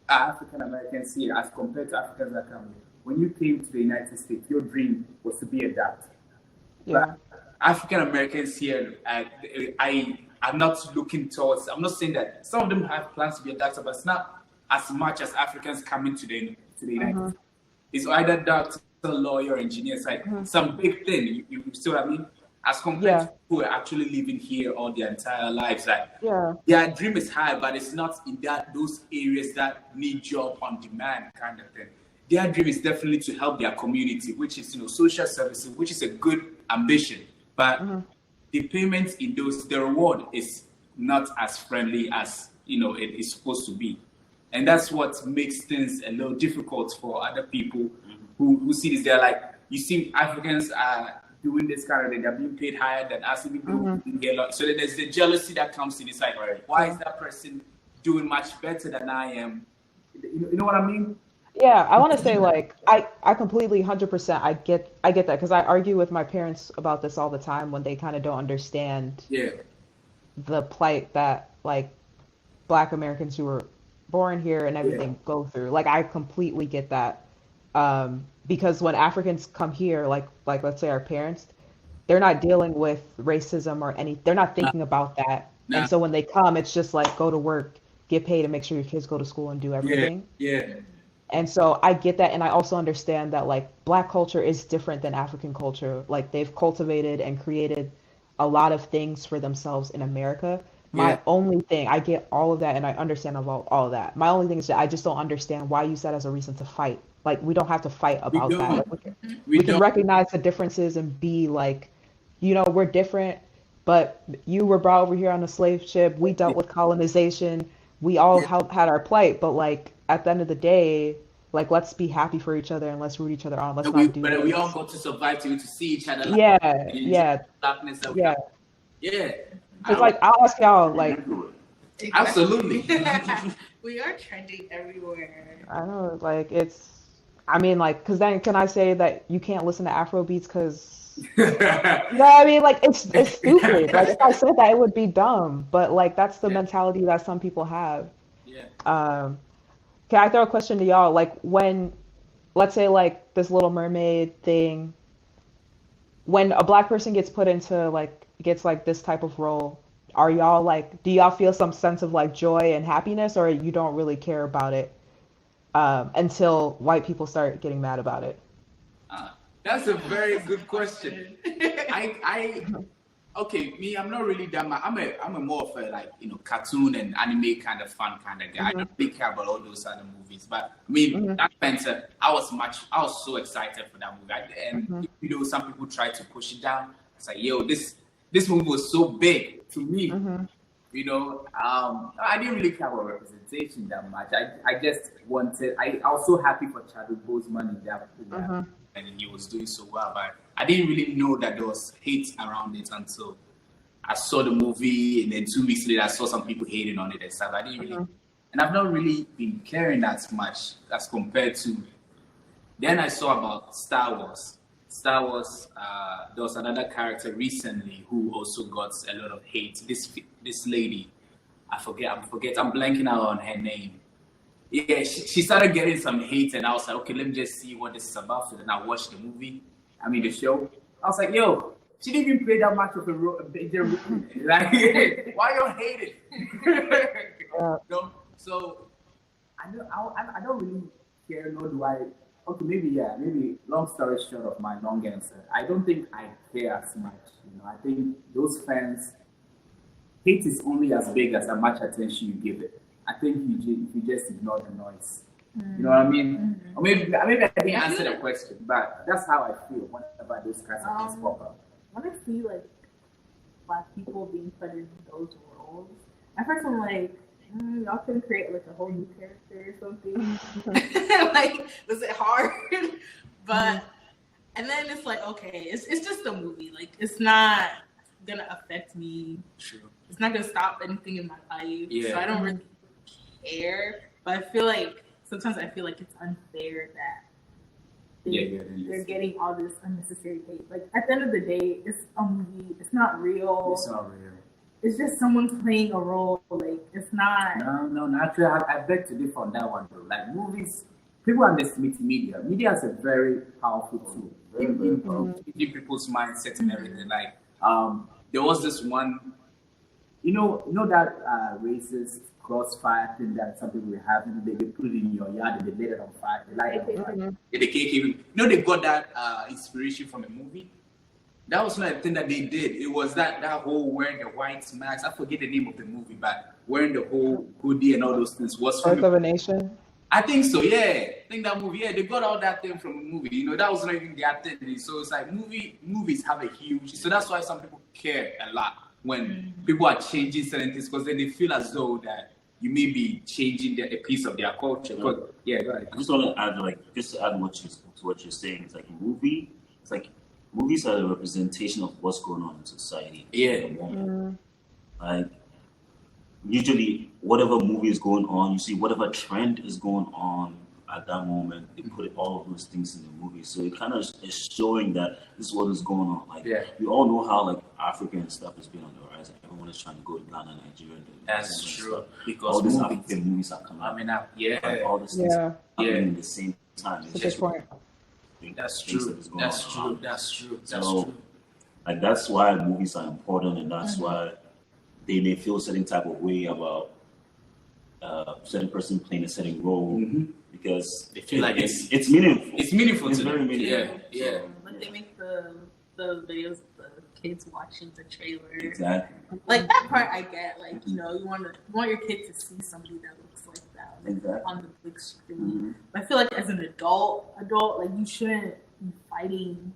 African Americans here, as compared to Africans that come here, when you came to the United States, your dream was to be a doctor. Yeah. But African Americans here, I'm not looking towards. I'm not saying that some of them have plans to be a doctor, but it's not as much as Africans coming to the United States. It's either doctor, lawyer, engineer. It's like some big thing. You see what I mean? As compared to people who are actually living here all their entire lives, like their dream is high, but it's not in those areas that need job on demand kind of thing. Their dream is definitely to help their community, which is social services, which is a good ambition, but the payment in the reward is not as friendly as it is supposed to be, and that's what makes things a little difficult for other people who see this. They're like, you see, Africans are doing this kind of thing. They're being paid higher than us, even though they get so there's the jealousy that comes in. It's like, why is that person doing much better than I am? You know what I mean? Yeah, I want to say like I completely 100% I get that, because I argue with my parents about this all the time when they kind of don't understand the plight that like Black Americans who were born here and everything go through. Like I completely get that, because when Africans come here, like let's say our parents, they're not dealing with racism or they're not thinking about that, and so when they come, it's just like go to work, get paid, and make sure your kids go to school and do everything. And so I get that, and I also understand that like Black culture is different than African culture. Like they've cultivated and created a lot of things for themselves in America. My only thing, I get all of that and I understand about all of that. My only thing is that I just don't understand why use that as a reason to fight. Like we don't have to fight about that. Like, we can recognize the differences and be like, we're different, but you were brought over here on a slave ship. We dealt with colonization. We all had our plight, but like at the end of the day, like let's be happy for each other and let's root each other on. Let's not do But this. we all got to survive to see each other. Darkness. It's like I'll ask y'all like. Absolutely. We are trending everywhere. I know, like I mean, like, because then can I say that you can't listen to Afro beats because. I mean? Like, it's stupid. Like, if I said that, it would be dumb. But, like, that's the mentality that some people have. Can I throw a question to y'all? Like, when, let's say, like, this Little Mermaid thing, when a black person gets put into like gets like this type of role, are y'all like do y'all feel some sense of like joy and happiness, or you don't really care about it until white people start getting mad about it? That's a very good question. I okay, me, I'm not really that much. I'm a more of a like cartoon and anime kind of fun kind of guy. I don't really care about all those other movies. But I mean, that Spencer, I was so excited for that movie. And some people try to push it down. It's like, yo, this movie was so big to me. I didn't really care about representation that much. I just wanted. I was so happy for Chadwick Boseman in that. And he was doing so well, but I didn't really know that there was hate around it until I saw the movie, and then 2 weeks later I saw some people hating on it and stuff. I didn't really, and I've not really been caring that much as compared to. Then I saw about Star Wars. There was another character recently who also got a lot of hate. This lady, I'm blanking out on her name. Yeah, she started getting some hate, and I was like, okay, let me just see what this is about. So then I watched the show. I was like, yo, she didn't even play that much of a major role. Like, why you hate it? So I don't really care, nor do I. Okay, maybe long story short of my long answer, I don't think I care as much. I think those fans, hate is only as big as how much attention you give it. I think you just ignore the noise. You know what I mean? Or maybe I didn't answer the question, but that's how I feel whenever those kinds of things pop up. When I see like black people being put in those roles, at first I'm like, y'all can create like a whole new character or something. Like, was it hard? But and then it's like, okay, it's just a movie. Like, it's not gonna affect me. True. It's not gonna stop anything in my life. Yeah. So I don't really care. But I feel like sometimes it's unfair that they're getting all this unnecessary hate. Like, at the end of the day, it's a movie. It's not real. It's not real. It's just someone playing a role. Like, it's not. No. Actually, I beg to differ on that one though. Like, movies, people underestimate media. Media is a very powerful tool in people's mindsets and everything. Like, there was this one. That racist crossfire thing that some people have. They put it in your yard and they lit it on fire. They light it on fire. They cake. They got that inspiration from a movie. That was not a thing that they did. It was that whole wearing the white mask. I forget the name of the movie, but wearing the whole hoodie and all those things was Birth of a Nation. I think so. Yeah, I think that movie. Yeah, they got all that thing from a movie. That was not even their thing. So it's like movies have a huge. So that's why some people care a lot when people are changing certain things, because then they feel as though that you may be changing a piece of their culture. But yeah, go ahead. I just want to add, what you're saying. It's like movies are a representation of what's going on in society. Yeah. At the moment. Like, usually, whatever movie is going on, you see whatever trend is going on at that moment, they put all of those things in the movie. So it kind of is showing that this is what is going on. Like, we all know how like African stuff has been on the rise. Everyone is trying to go to Ghana, Nigeria. That's true. Because all these African movies are coming out. Like, all these things are happening at the same time. That's a good point. That's true. That's true. Like, that's why movies are important, and that's why they may feel a certain type of way about a certain person playing a certain role, because they feel like it's meaningful. It's meaningful. It's very meaningful. Yeah. When they make the videos, the kids watching the trailer. Exactly. Like, that part I get. Like, you want your kid to see somebody that looks like that on the big screen. But I feel like as an adult, like, you shouldn't be fighting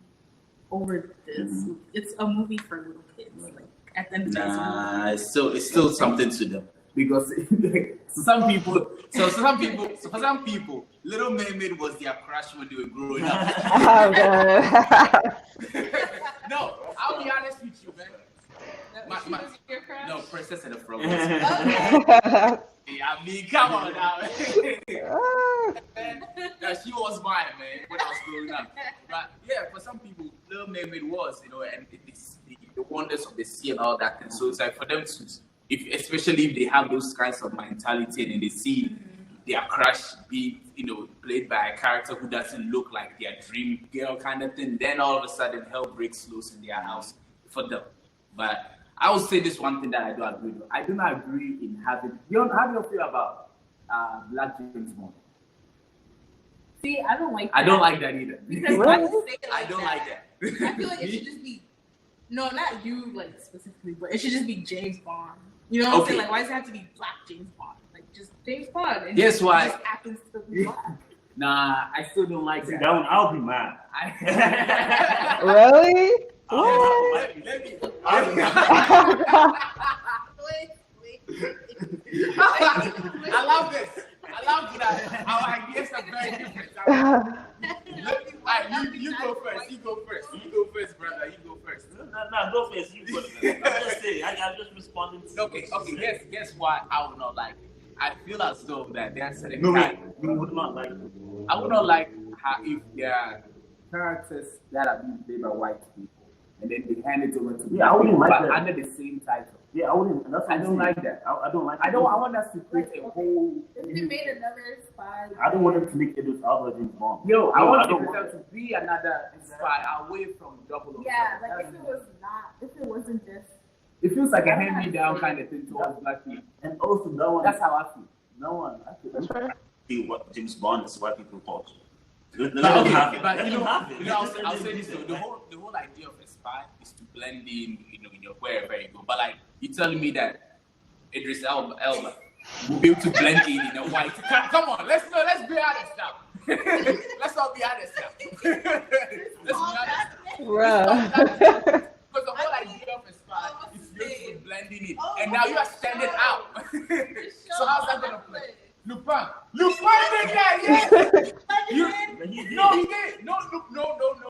over this. It's a movie for little kids. Like, at the end of the day, it's still something to them, because for some people, Little Mermaid was their crush when they were growing up. No, I'll be honest with you, man. No, Princess and the Frog. I mean, come on now. She was mine, man, when I was growing up. But yeah, for some people, Little Mermaid was, and it's the wonders of the sea and all that. And so it's like for them to, especially if they have those kinds of mentality and they see their crush be, played by a character who doesn't look like their dream girl kind of thing, then all of a sudden hell breaks loose in their house for them. But I would say this one thing that I do agree with. I do not agree in having. How do you feel about Black James Bond? See, I don't like that. I don't like that either. Because I don't like that. I feel like it should just be, no, not you like specifically, but it should just be James Bond. You know what I'm saying? Like, why does it have to be Black James Bond? Like, just James Bond. And guess why? Just happens to be Black. Nah, I still don't like that. That one, I'll be mad. Really? Let me. I love this. I love that. Our ideas are very different. You go first. You go first, brother. You go first. No, go first. You go first. I'm just saying. I'm just responding to. Okay. Guess why I would not like it. I feel as though that there are certain you would not like it. I would not like how if there are characters that are being played by white people and then they hand it over to I wouldn't like that under the same title. Yeah, I wouldn't. I don't like that. I don't like. I want us to create a whole. If they made another spy, I don't want them to make Idris Elba James Bond. I want it to be another spy away from 007. Yeah, like if it wasn't just. It feels like a hand-me-down kind of thing towards black people. And also, no one. That's how I feel. No one. That's right. See what James Bond is white people culture. I'll say this though. The whole idea of a spy is to blend in, wherever you go. But like, you telling me that Idris Elba will be able to blend in a white. Come on, let's be honest now. Let's all be honest now. Let's be honest. Bruh. Because the whole idea of a spy is you're blending in, and now you are standing out. So how's that gonna play? Lupin did that, yes! No, he did. No.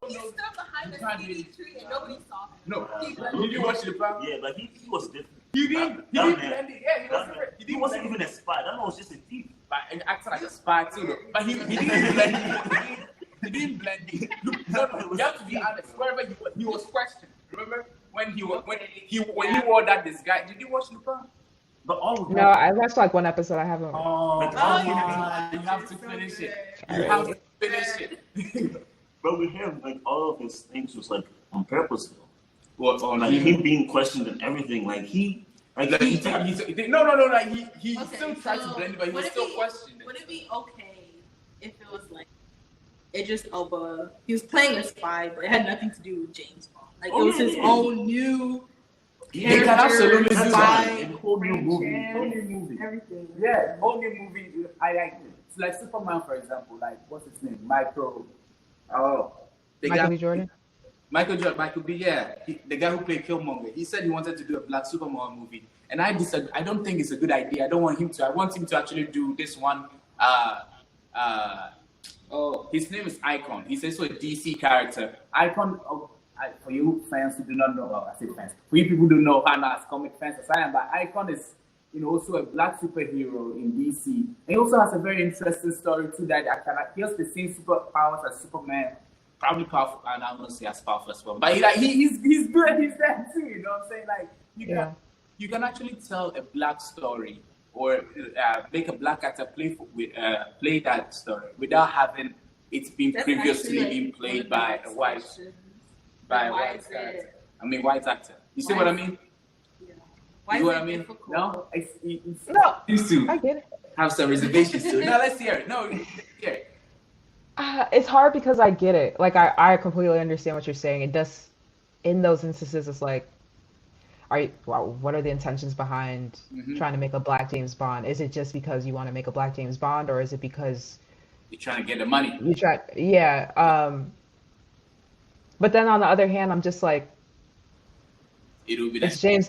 He stood behind the CBD tree and nobody saw him. No, you didn't watch Lupin? Yeah, but he was different. He didn't blend it. Yeah, he was different. He wasn't even a spy. That man was just a thief. But he acted like a spy too, though. But he didn't blend it. He didn't blend it. No, you have to be honest. Wherever he was questioned. Remember when he wore that disguise? Did you watch Lupin? But all of No, I watched like one episode. I haven't. You have to finish it. You have to finish it. But with him, like all of his things was like on purpose though. What on like him being questioned and everything. Like he still tried to blend it, but he was still questioned. Would it be okay if it was like Idris Elba? He was playing a spy, but it had nothing to do with James Bond. Like it was his own new. They can absolutely do that. Whole new movie. Everything. Yeah, whole new movie. I like it. It's like Superman, for example. Like what's his name? Michael B. Jordan. Michael B. Yeah, the guy who played Killmonger. He said he wanted to do a Black Superman movie, and I disagree. I don't think it's a good idea. I want him to actually do this one. His name is Icon. He's also a DC character. Icon. For you fans who do not know, I say fans. For you people who don't know Hannah as comic fans as I am, but Icon is, also a black superhero in DC. And he also has a very interesting story too that he has the same superpowers as Superman. Probably powerful, and I'm gonna say as powerful as well. But he's good. He's there too. You know what I'm saying? Like you can actually tell a black story or make a black actor play that story without having it been previously been played by a white. By a white actor. White actor. You see what I mean? Yeah. You see what I mean? No? No. Used to I get it. have some reservations to it. No, let's hear it. No, hear it. It's hard because I get it. Like I completely understand what you're saying. It does, in those instances, it's like, what are the intentions behind trying to make a Black James Bond? Is it just because you want to make a Black James Bond, or is it because you're trying to get the money? But then on the other hand, I'm just like, it'll be it's James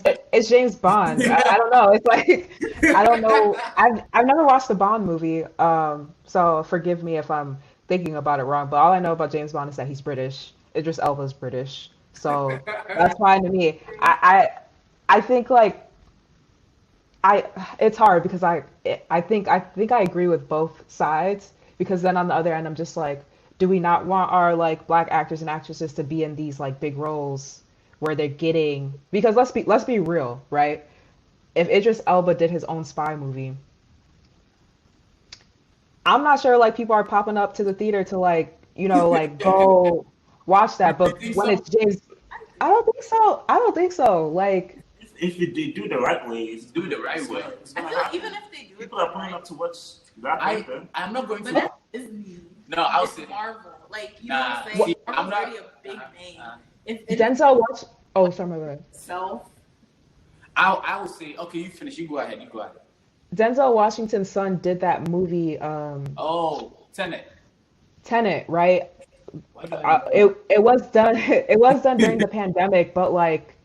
Bond. I don't know. It's like, I don't know. I've never watched the Bond movie, so forgive me if I'm thinking about it wrong. But all I know about James Bond is that he's British. Idris Elba's British, so that's fine to me. I think like it's hard because I think I agree with both sides, because then on the other end I'm just like, do we not want our like black actors and actresses to be in these like big roles where they're getting, because let's be real, right? If Idris Elba did his own spy movie, I'm not sure like people are popping up to the theater to like, like go watch that. You But think when so? it's James, I don't think so. I don't think so. Like, If they do the right way, it's Do it the right way. It's I gonna feel like happen. even if they do People it are pulling up to watch Black Panther. I'm not going but to. that's Disney. No, I'll It's say. Marvel. Like, you Nah, know what I'm saying? see, I'm Marvel's not- already a big name. If Denzel watch. Oh, sorry, my bad. itself, I will say. Okay, you finish. You go ahead. You go ahead. Denzel Washington's son did that movie, Oh, Tenet. Tenet, right? Why do I know? It was done. It was done during the pandemic, but like,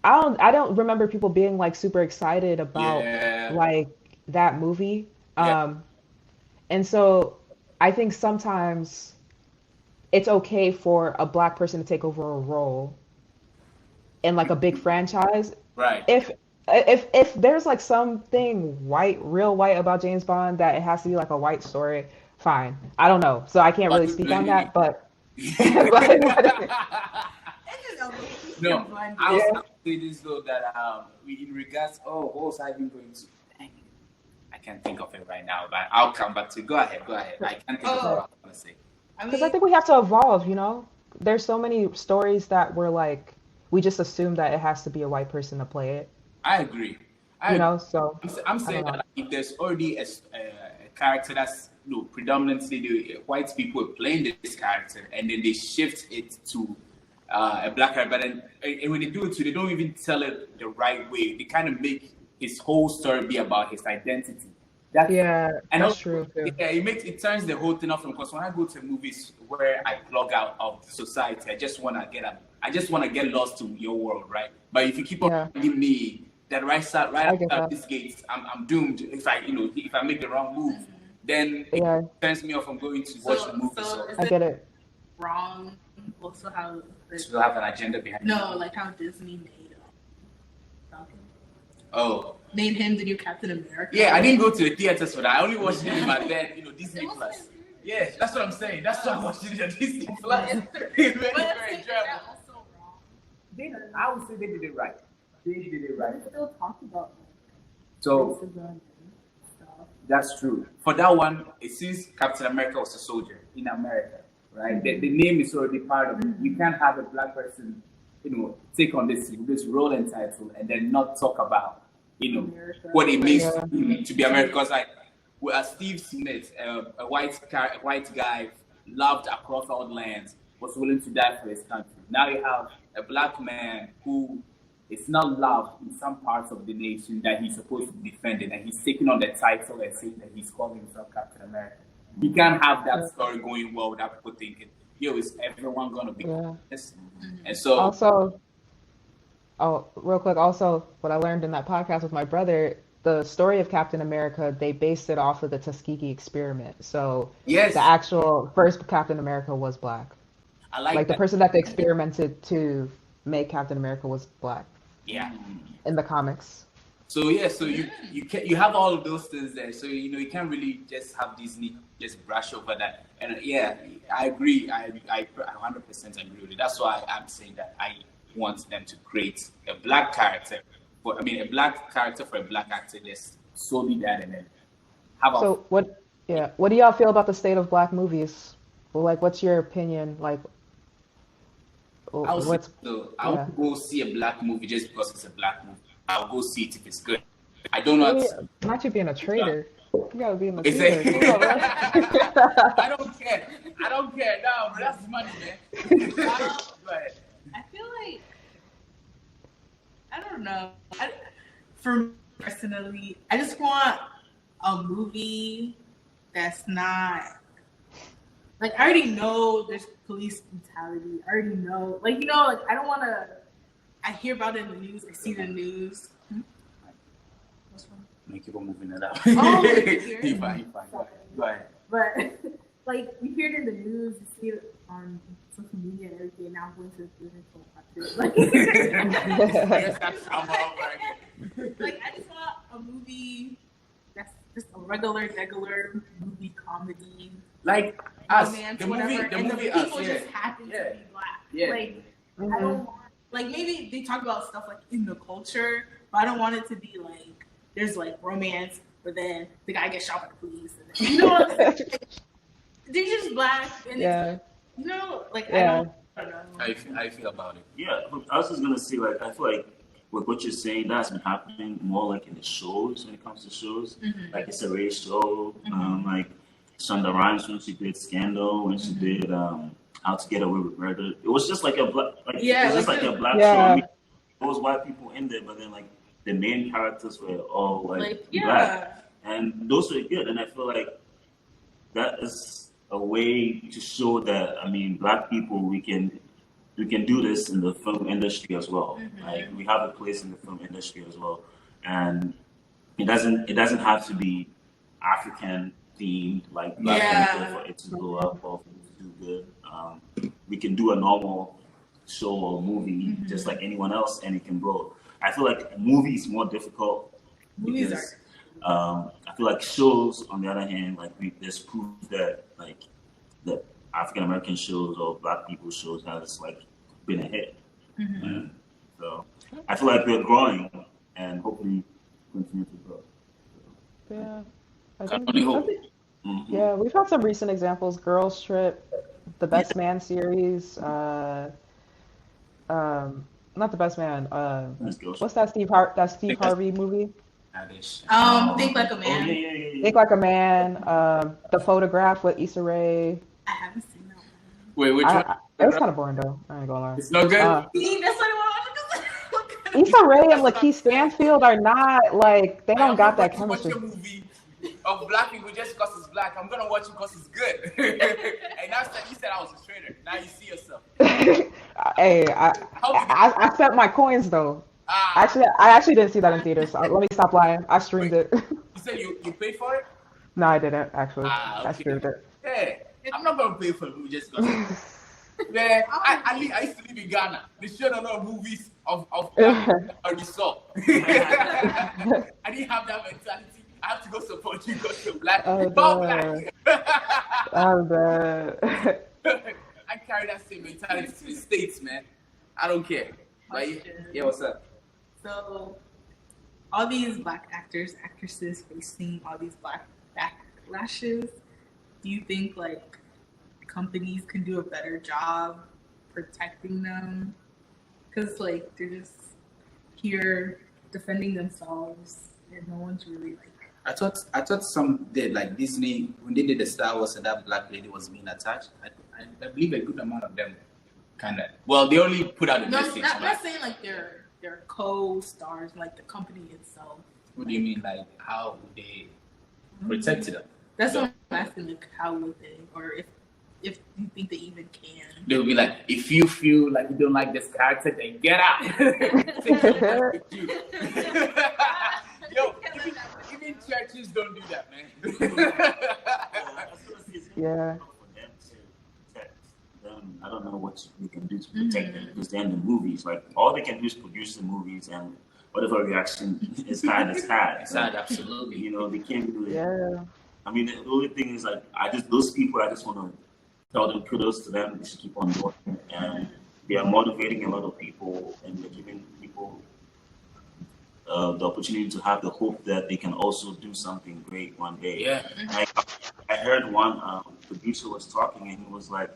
I don't remember people being like super excited about Yeah. like that movie. Yeah. And so I think sometimes it's okay for a black person to take over a role in like a big franchise Right. if there's like something real white about James Bond that it has to be like a white story, fine. I don't know, so I can't But really you speak on blame that, but No, I Yeah. was say this though that in regards. Oh, what was I even going to? Dang it. I can't think of it right now, but I'll come back to it. Go ahead. Go ahead. I can't think of what I was gonna say. I because I mean, think we have to evolve. There's so many stories that we're like we just assume that it has to be a white person to play it. I agree. So I'm I saying don't that know. if there's already a character that's predominantly the white people are playing this character, and then they shift it to a black character, but then and when they do it too, they don't even tell it the right way. They kind of make his whole story be about his identity. That's Yeah, and that's also, true too. yeah, it turns the whole thing off. Because when I go to movies where I plug out of society, I just want to get lost to your world, right? But if you keep on Yeah, giving me that right I get outside that. this gate, I'm doomed if I make the wrong move. Then it Yeah, turns me off from going to watch the movie. so So is I it get it. wrong also how still have an agenda behind it. no, like how Disney made Falcon? Oh. Made him the new Captain America. Yeah, I didn't go to the theaters for that. I only watched it in my bed, Disney It was Plus. kind of weird. Yeah, that's what I'm saying. That's why I watched it on Disney Plus. But It's but very, it's very like, is that enjoyable. also wrong? I would say they did it right. They did it right. But still talk about So racism and stuff. that's true. For that one, it seems Captain America was a soldier in America, right? The name is already part of it. You can't have a black person, take on this role and title and then not talk about, America. what it means Yeah. to be American. Because like, Steve Smith, a white guy, loved across all lands, was willing to die for his country. Now you have a black man who is not loved in some parts of the nation that he's supposed to be defending, and he's taking on the title and saying that he's calling himself Captain America. You can't have that story going well without people thinking, is everyone gonna be Yeah. this? And so Also, real quick, also, what I learned in that podcast with my brother, the story of Captain America, they based it off of the Tuskegee experiment. So yes, the actual first Captain America was black. I like Like the that. person that they experimented to make Captain America was black Yeah. in the comics. So yeah, so you have all of those things there. So you can't really just have Disney just brush over that. And yeah, I agree. I 100% agree with it. That's why I'm saying that I want them to create a black character a black character for a black actor. Just solely that, and then have a So what do y'all feel about the state of black movies? Well, like, what's your opinion? Like, I would what's say, so I won't go see a black movie just because it's a black movie. I'll go see it if it's good. I don't know. not you being a traitor. You gotta be in the It's theater. Come on, man. I don't care. No, but that's money, man. But I feel like I don't know. For me personally, I just want a movie that's not like I already know there's police brutality. I already know, like I don't want to. I hear about it in the news. I see the news. What's wrong? make people moving it out. Oh, He fine. Go ahead. But like you hear it in the news, you see it on social media and everything. Now I'm going to the like I just want a movie that's just a regular movie comedy, Like us, romance, the whatever, movie, and the us. people Yeah. just happen to be black. Yeah. Like I don't want, like maybe they talk about stuff like in the culture, but I don't want it to be like there's like romance but then the guy gets shot by the police. And then, you know what I'm saying? They're just black, and it's, you know, like I don't know. How you feel about it? Yeah, I was just gonna say, like, I feel like with what you're saying, that's been happening more like in the shows when it comes to shows. Like it's a race show. Like Shonda Rhimes when she did Scandal, when she did How to Get Away with Murder. It was just like a black, it was just like a black show. I mean, there was white people in there, but then like the main characters were all like black, and those were good. And I feel like that is a way to show that, I mean, black people, we can do this in the film industry as well. Like we have a place in the film industry as well, and it doesn't have to be African themed like Black Panther for it to go up or for it to do good. We can do a normal show or movie just like anyone else, and it can grow. I feel like movie is more difficult because I feel like shows, on the other hand, like there's proof that like the African American shows or Black people shows has like been a hit. So I feel like we're growing and hopefully continue to grow. Yeah, Yeah, we've had some recent examples. Girls Trip, the Best Man series. Not the Best Man. What's that Steve Harvey movie? Think Like a Man. Think Like a Man. The Photograph with Issa Rae. I haven't seen that one. Wait, which one? It was kind of boring though. I ain't gonna lie. It's no good. That's what I want to Issa Rae and Lakeith Stanfield are not like they don't got that chemistry. Watch a movie of black people just because it's black. I'm gonna watch it because it's good. And now you said I was a traitor. Now you see yourself. Hey, I spent my coins though. I actually didn't see that in theaters. So let me stop lying. I streamed it. You said you paid for it? No, I didn't actually. Okay. I streamed it. Hey, I'm not gonna pay for a movie just because. Man, I used to live in Ghana. They showed a lot of movies of black I already saw. I didn't have that mentality. I have to go support you because you're black. Black. I'm bad. I carry that same mentality to the States, man. I don't care. But yeah, what's up? So, all these black actors, actresses facing all these black backlashes, do you think like companies can do a better job protecting them? Because like they're just here defending themselves, and no one's really like. I thought some did, like Disney when they did the Star Wars and that black lady was being attached. I believe a good amount of them kind of. Well, they only put out the message. I'm not saying like they're co-stars, like the company itself. What do you mean, like how would they protect them? That's what I'm asking. Like, how would they, or if you think they even can? They would be like, if you feel like you don't like this character, then get out. Yo, even churches don't do that, man. Yeah. I don't know what we can do to protect them because they're in the movies. Like all they can do is produce the movies, and whatever reaction is had is had. Absolutely. You know, they can't do it. Yeah. I mean, the only thing is like those people. I just want to tell them kudos to them. They should keep on doing, and they are motivating a lot of people, and they're giving people the opportunity to have the hope that they can also do something great one day. Yeah. I heard one producer was talking, and he was like,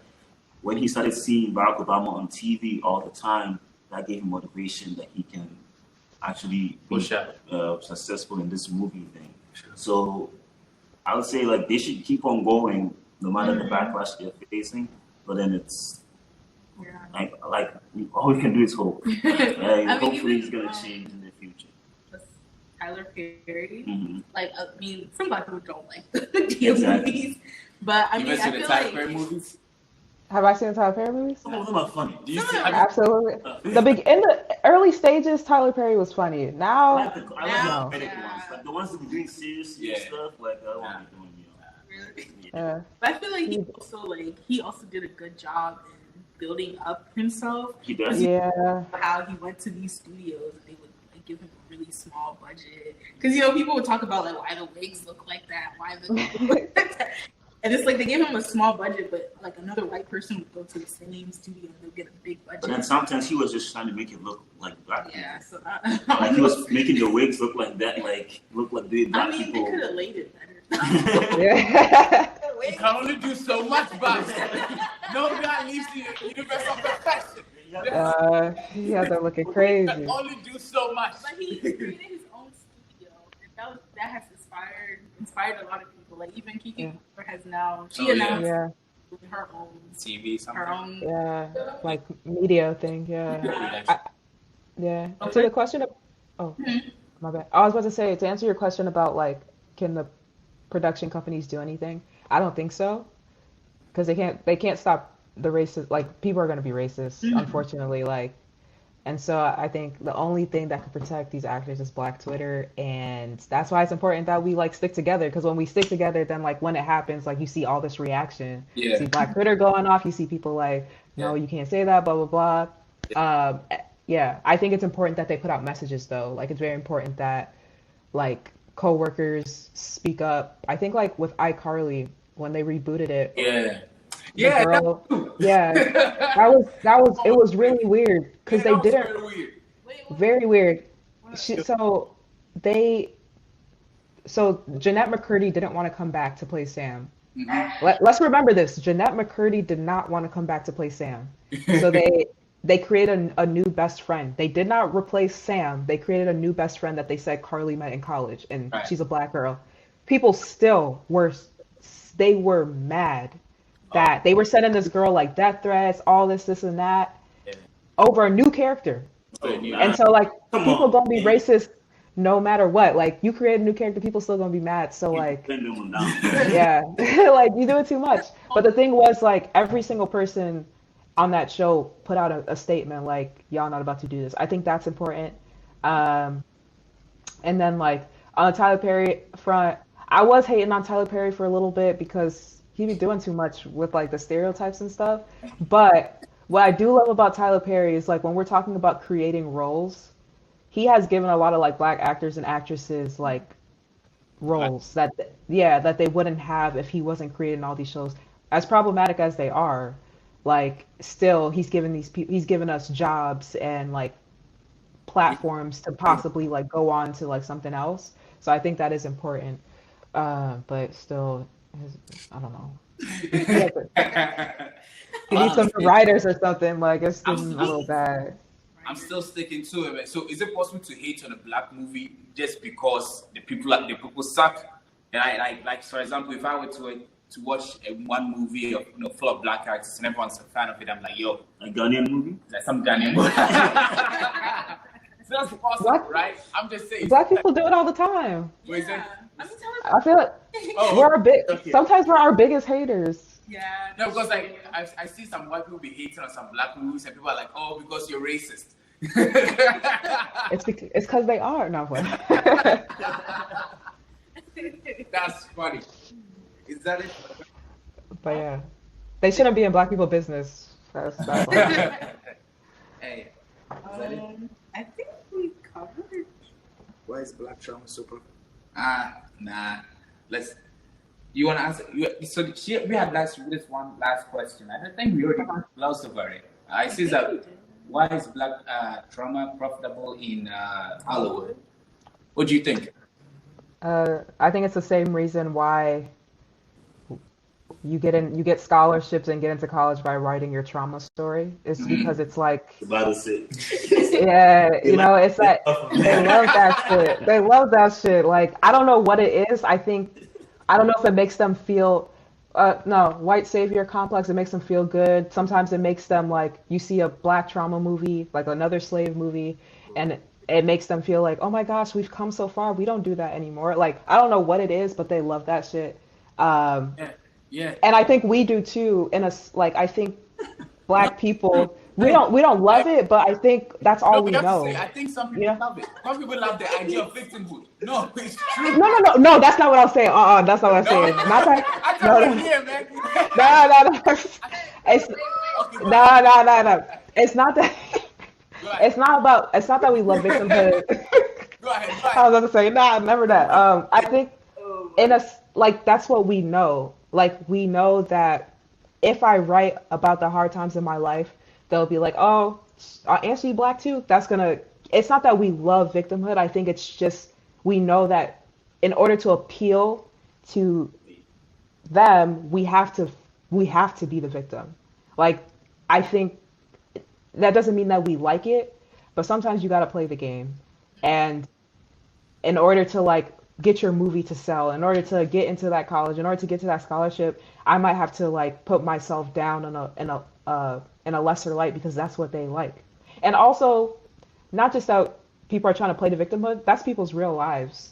when he started seeing Barack Obama on TV all the time, that gave him motivation that he can actually be successful in this movie thing. Sure. So I would say like they should keep on going no matter the backlash they're facing. But then it's like all we can do is hope. Hopefully it's gonna change in the future. Tyler Perry, like I mean, some black people don't like the movies, but I mean, I feel Tyler Perry movies. Have I seen the Tyler Perry movies? Some of them are funny. Absolutely. In the early stages, Tyler Perry was funny. Now, I like the comedic ones, like the ones that be doing serious stuff. Like I want to be doing, Yeah. But I feel like he also did a good job in building up himself. He does. Yeah. How he went to these studios and they would like, give him a really small budget. Because people would talk about like why the wigs look like that, why the And it's like they gave him a small budget, but like another white person would go to the same studio and they'll get a big budget. But then sometimes he was just trying to make it look like black people. Yeah, so like he was making the wigs look like that, like look like the black people. They could have laid it better. Yeah. You can only do so much, but no guy leaves the universe of perfection. He had that looking crazy. You can only do so much. But he created his own studio. That has inspired a lot of people. Like even Kiki has now announced her own TV, something. her own like media thing. To the question of my bad. I was about to say, to answer your question about like, can the production companies do anything? I don't think so, because they can't stop the racist. Like people are going to be racist, unfortunately. Like, and so I think the only thing that can protect these actors is Black Twitter, and that's why it's important that we like stick together. Because when we stick together, then like when it happens, like you see all this reaction. You see Black Twitter going off. You see people like, no, you can't say that, blah blah blah. I think it's important that they put out messages though. Like it's very important that like co-workers speak up. I think like with iCarly when they rebooted it. That was it was really weird because they didn't very weird. So Jeanette McCurdy didn't want to come back to play Sam. Let's remember this. Jeanette McCurdy did not want to come back to play Sam. So they created a new best friend. They did not replace Sam. They created a new best friend that they said Carly met in college, and she's a Black girl. People still were mad that they were sending this girl like death threats, all this and that, over a new character. And so like people gonna be racist no matter what. Like you create a new character, people still gonna be mad. So like like you do it too much. But the thing was like every single person on that show put out a statement like, y'all not about to do this. I think that's important. And then like on the Tyler Perry front, I was hating on Tyler Perry for a little bit because he be doing too much with like the stereotypes and stuff. But what I do love about Tyler Perry is like when we're talking about creating roles, he has given a lot of like Black actors and actresses like roles that they wouldn't have if he wasn't creating all these shows. As problematic as they are, like still he's given us jobs and like platforms to possibly like go on to like something else. So I think that is important. But still, I don't know. He needs some writers or something. Like it's still a little bad. I'm still sticking to it, man. So is it possible to hate on a Black movie just because the people suck? And I like for example, if I were to watch one movie of full of Black actors and everyone's a fan of it, I'm like, yo, a Ghanaian movie, like some Ghanaian movie. So that's possible, right? I'm just saying. Black people do it all the time. What is it? I feel like sometimes we're our biggest haters. Yeah. No, because like I see some white people be hating on some Black movies, and people are like, "Oh, because you're racist." It's because they are. No, that's funny. Is that it? But yeah, they shouldn't be in Black people business. That's Hey, I think we covered. Why is Black trauma so popular? Nah. You want to answer? So we had this one last question. I don't think we already glossed over it. I see that. Why is Black trauma profitable in Hollywood? What do you think? I think it's the same reason why you get scholarships and get into college by writing your trauma story. It's because it's like it's like they love that shit. They love that shit. Like I don't know what it is. I don't know if it makes them feel white savior complex. It makes them feel good. Sometimes it makes them like you see a Black trauma movie, like another slave movie, and it makes them feel like, oh my gosh, we've come so far. We don't do that anymore. Like I don't know what it is, but they love that shit. Yeah. And I think we do too. I think Black people we don't love it, but I think that's all we know. I think some people love it. Some people love the idea of victimhood. No, it's true. No, that's not what I was saying. That's not what I was saying. Not that. No. It's It's not that. It's not that we love victimhood. Go ahead. I was about to say, never that. I think that's what we know. Like, we know that if I write about the hard times in my life, they'll be like, oh, ain't she black too? That's gonna, it's not that we love victimhood. I think it's just, we know that in order to appeal to them, we have to be the victim. Like, I think that doesn't mean that we like it, but sometimes you got to play the game. And in order to like get your movie to sell, in order to get into that college, in order to get to that scholarship, I might have to like put myself down in a lesser light because that's what they like. And also, not just that people are trying to play the victimhood, that's people's real lives.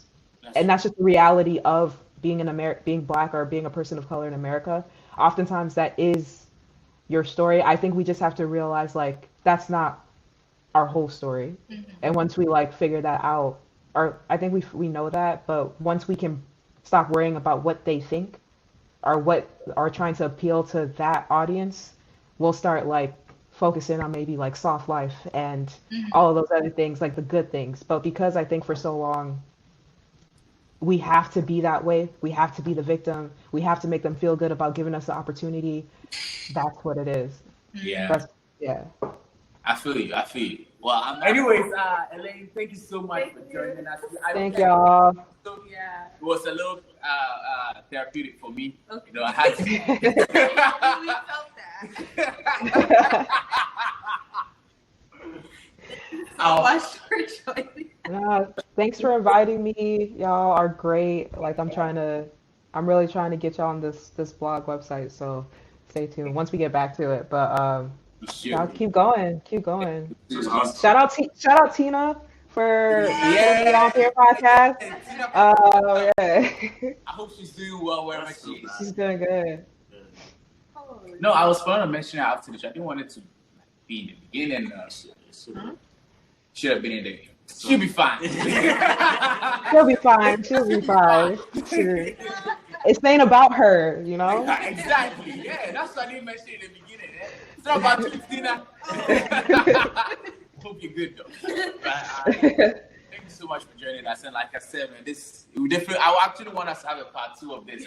And that's just the reality of being being black or being a person of color in America. Oftentimes that is your story. I think we just have to realize like that's not our whole story. And once we like figure that out, or I think we know that, but once we can stop worrying about what they think or what are trying to appeal to that audience, we'll start like focusing on maybe like soft life and all of those other things, like the good things. But because I think for so long we have to be that way, we have to be the victim, we have to make them feel good about giving us the opportunity. That's what it is. Yeah. I feel you. Well, anyways, Elaine, thank you so much for joining us. Thank y'all. So, yeah, it was a little therapeutic for me. Okay. You know, I had to. We felt that. So much for joining. Thanks for inviting me. Y'all are great. Like I'm really trying to get y'all on this blog website. So stay tuned once we get back to it. But y'all keep going. Shout out Tina for getting me on your podcast. Yeah. I hope she's doing well wherever she is. She's doing good. No, I was going to mention her after the show. I didn't want it to be in the beginning. Should have been in the. She'll be fine. She'll be fine. Sure. It's ain't about her, you know? Exactly. Yeah, that's what I didn't mention in the beginning. It's not about you, Tina. Hope you're good, though. Thank you so much for joining us. And like I said, man, I actually want us to have a part 2 of this.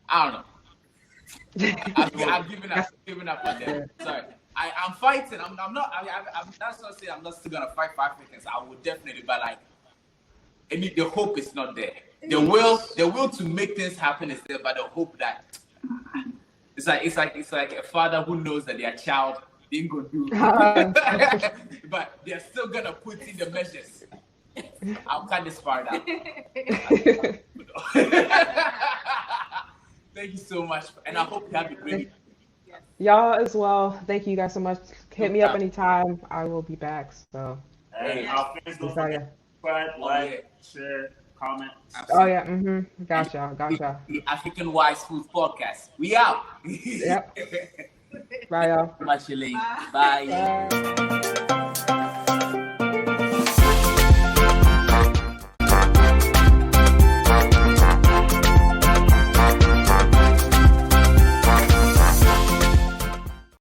I don't know. I've given up on them. Sorry. I'm fighting. I'm not. That's not saying I'm not still gonna fight for Africans. I will definitely, but like, the hope is not there. The will to make things happen is there, but the hope that it's like a father who knows that their child ain't gonna do, but they're still gonna put in the measures. I'll cut this part out. Thank you so much, and I hope you have a great. Y'all as well. Thank you guys so much. Hit me up anytime. I will be back. So. Hey, our fans don't forget to like, share, comment. Oh yeah. Gotcha. The African Wise Foods Podcast. We out. Yep. Bye, y'all. Much, Elaine. Bye.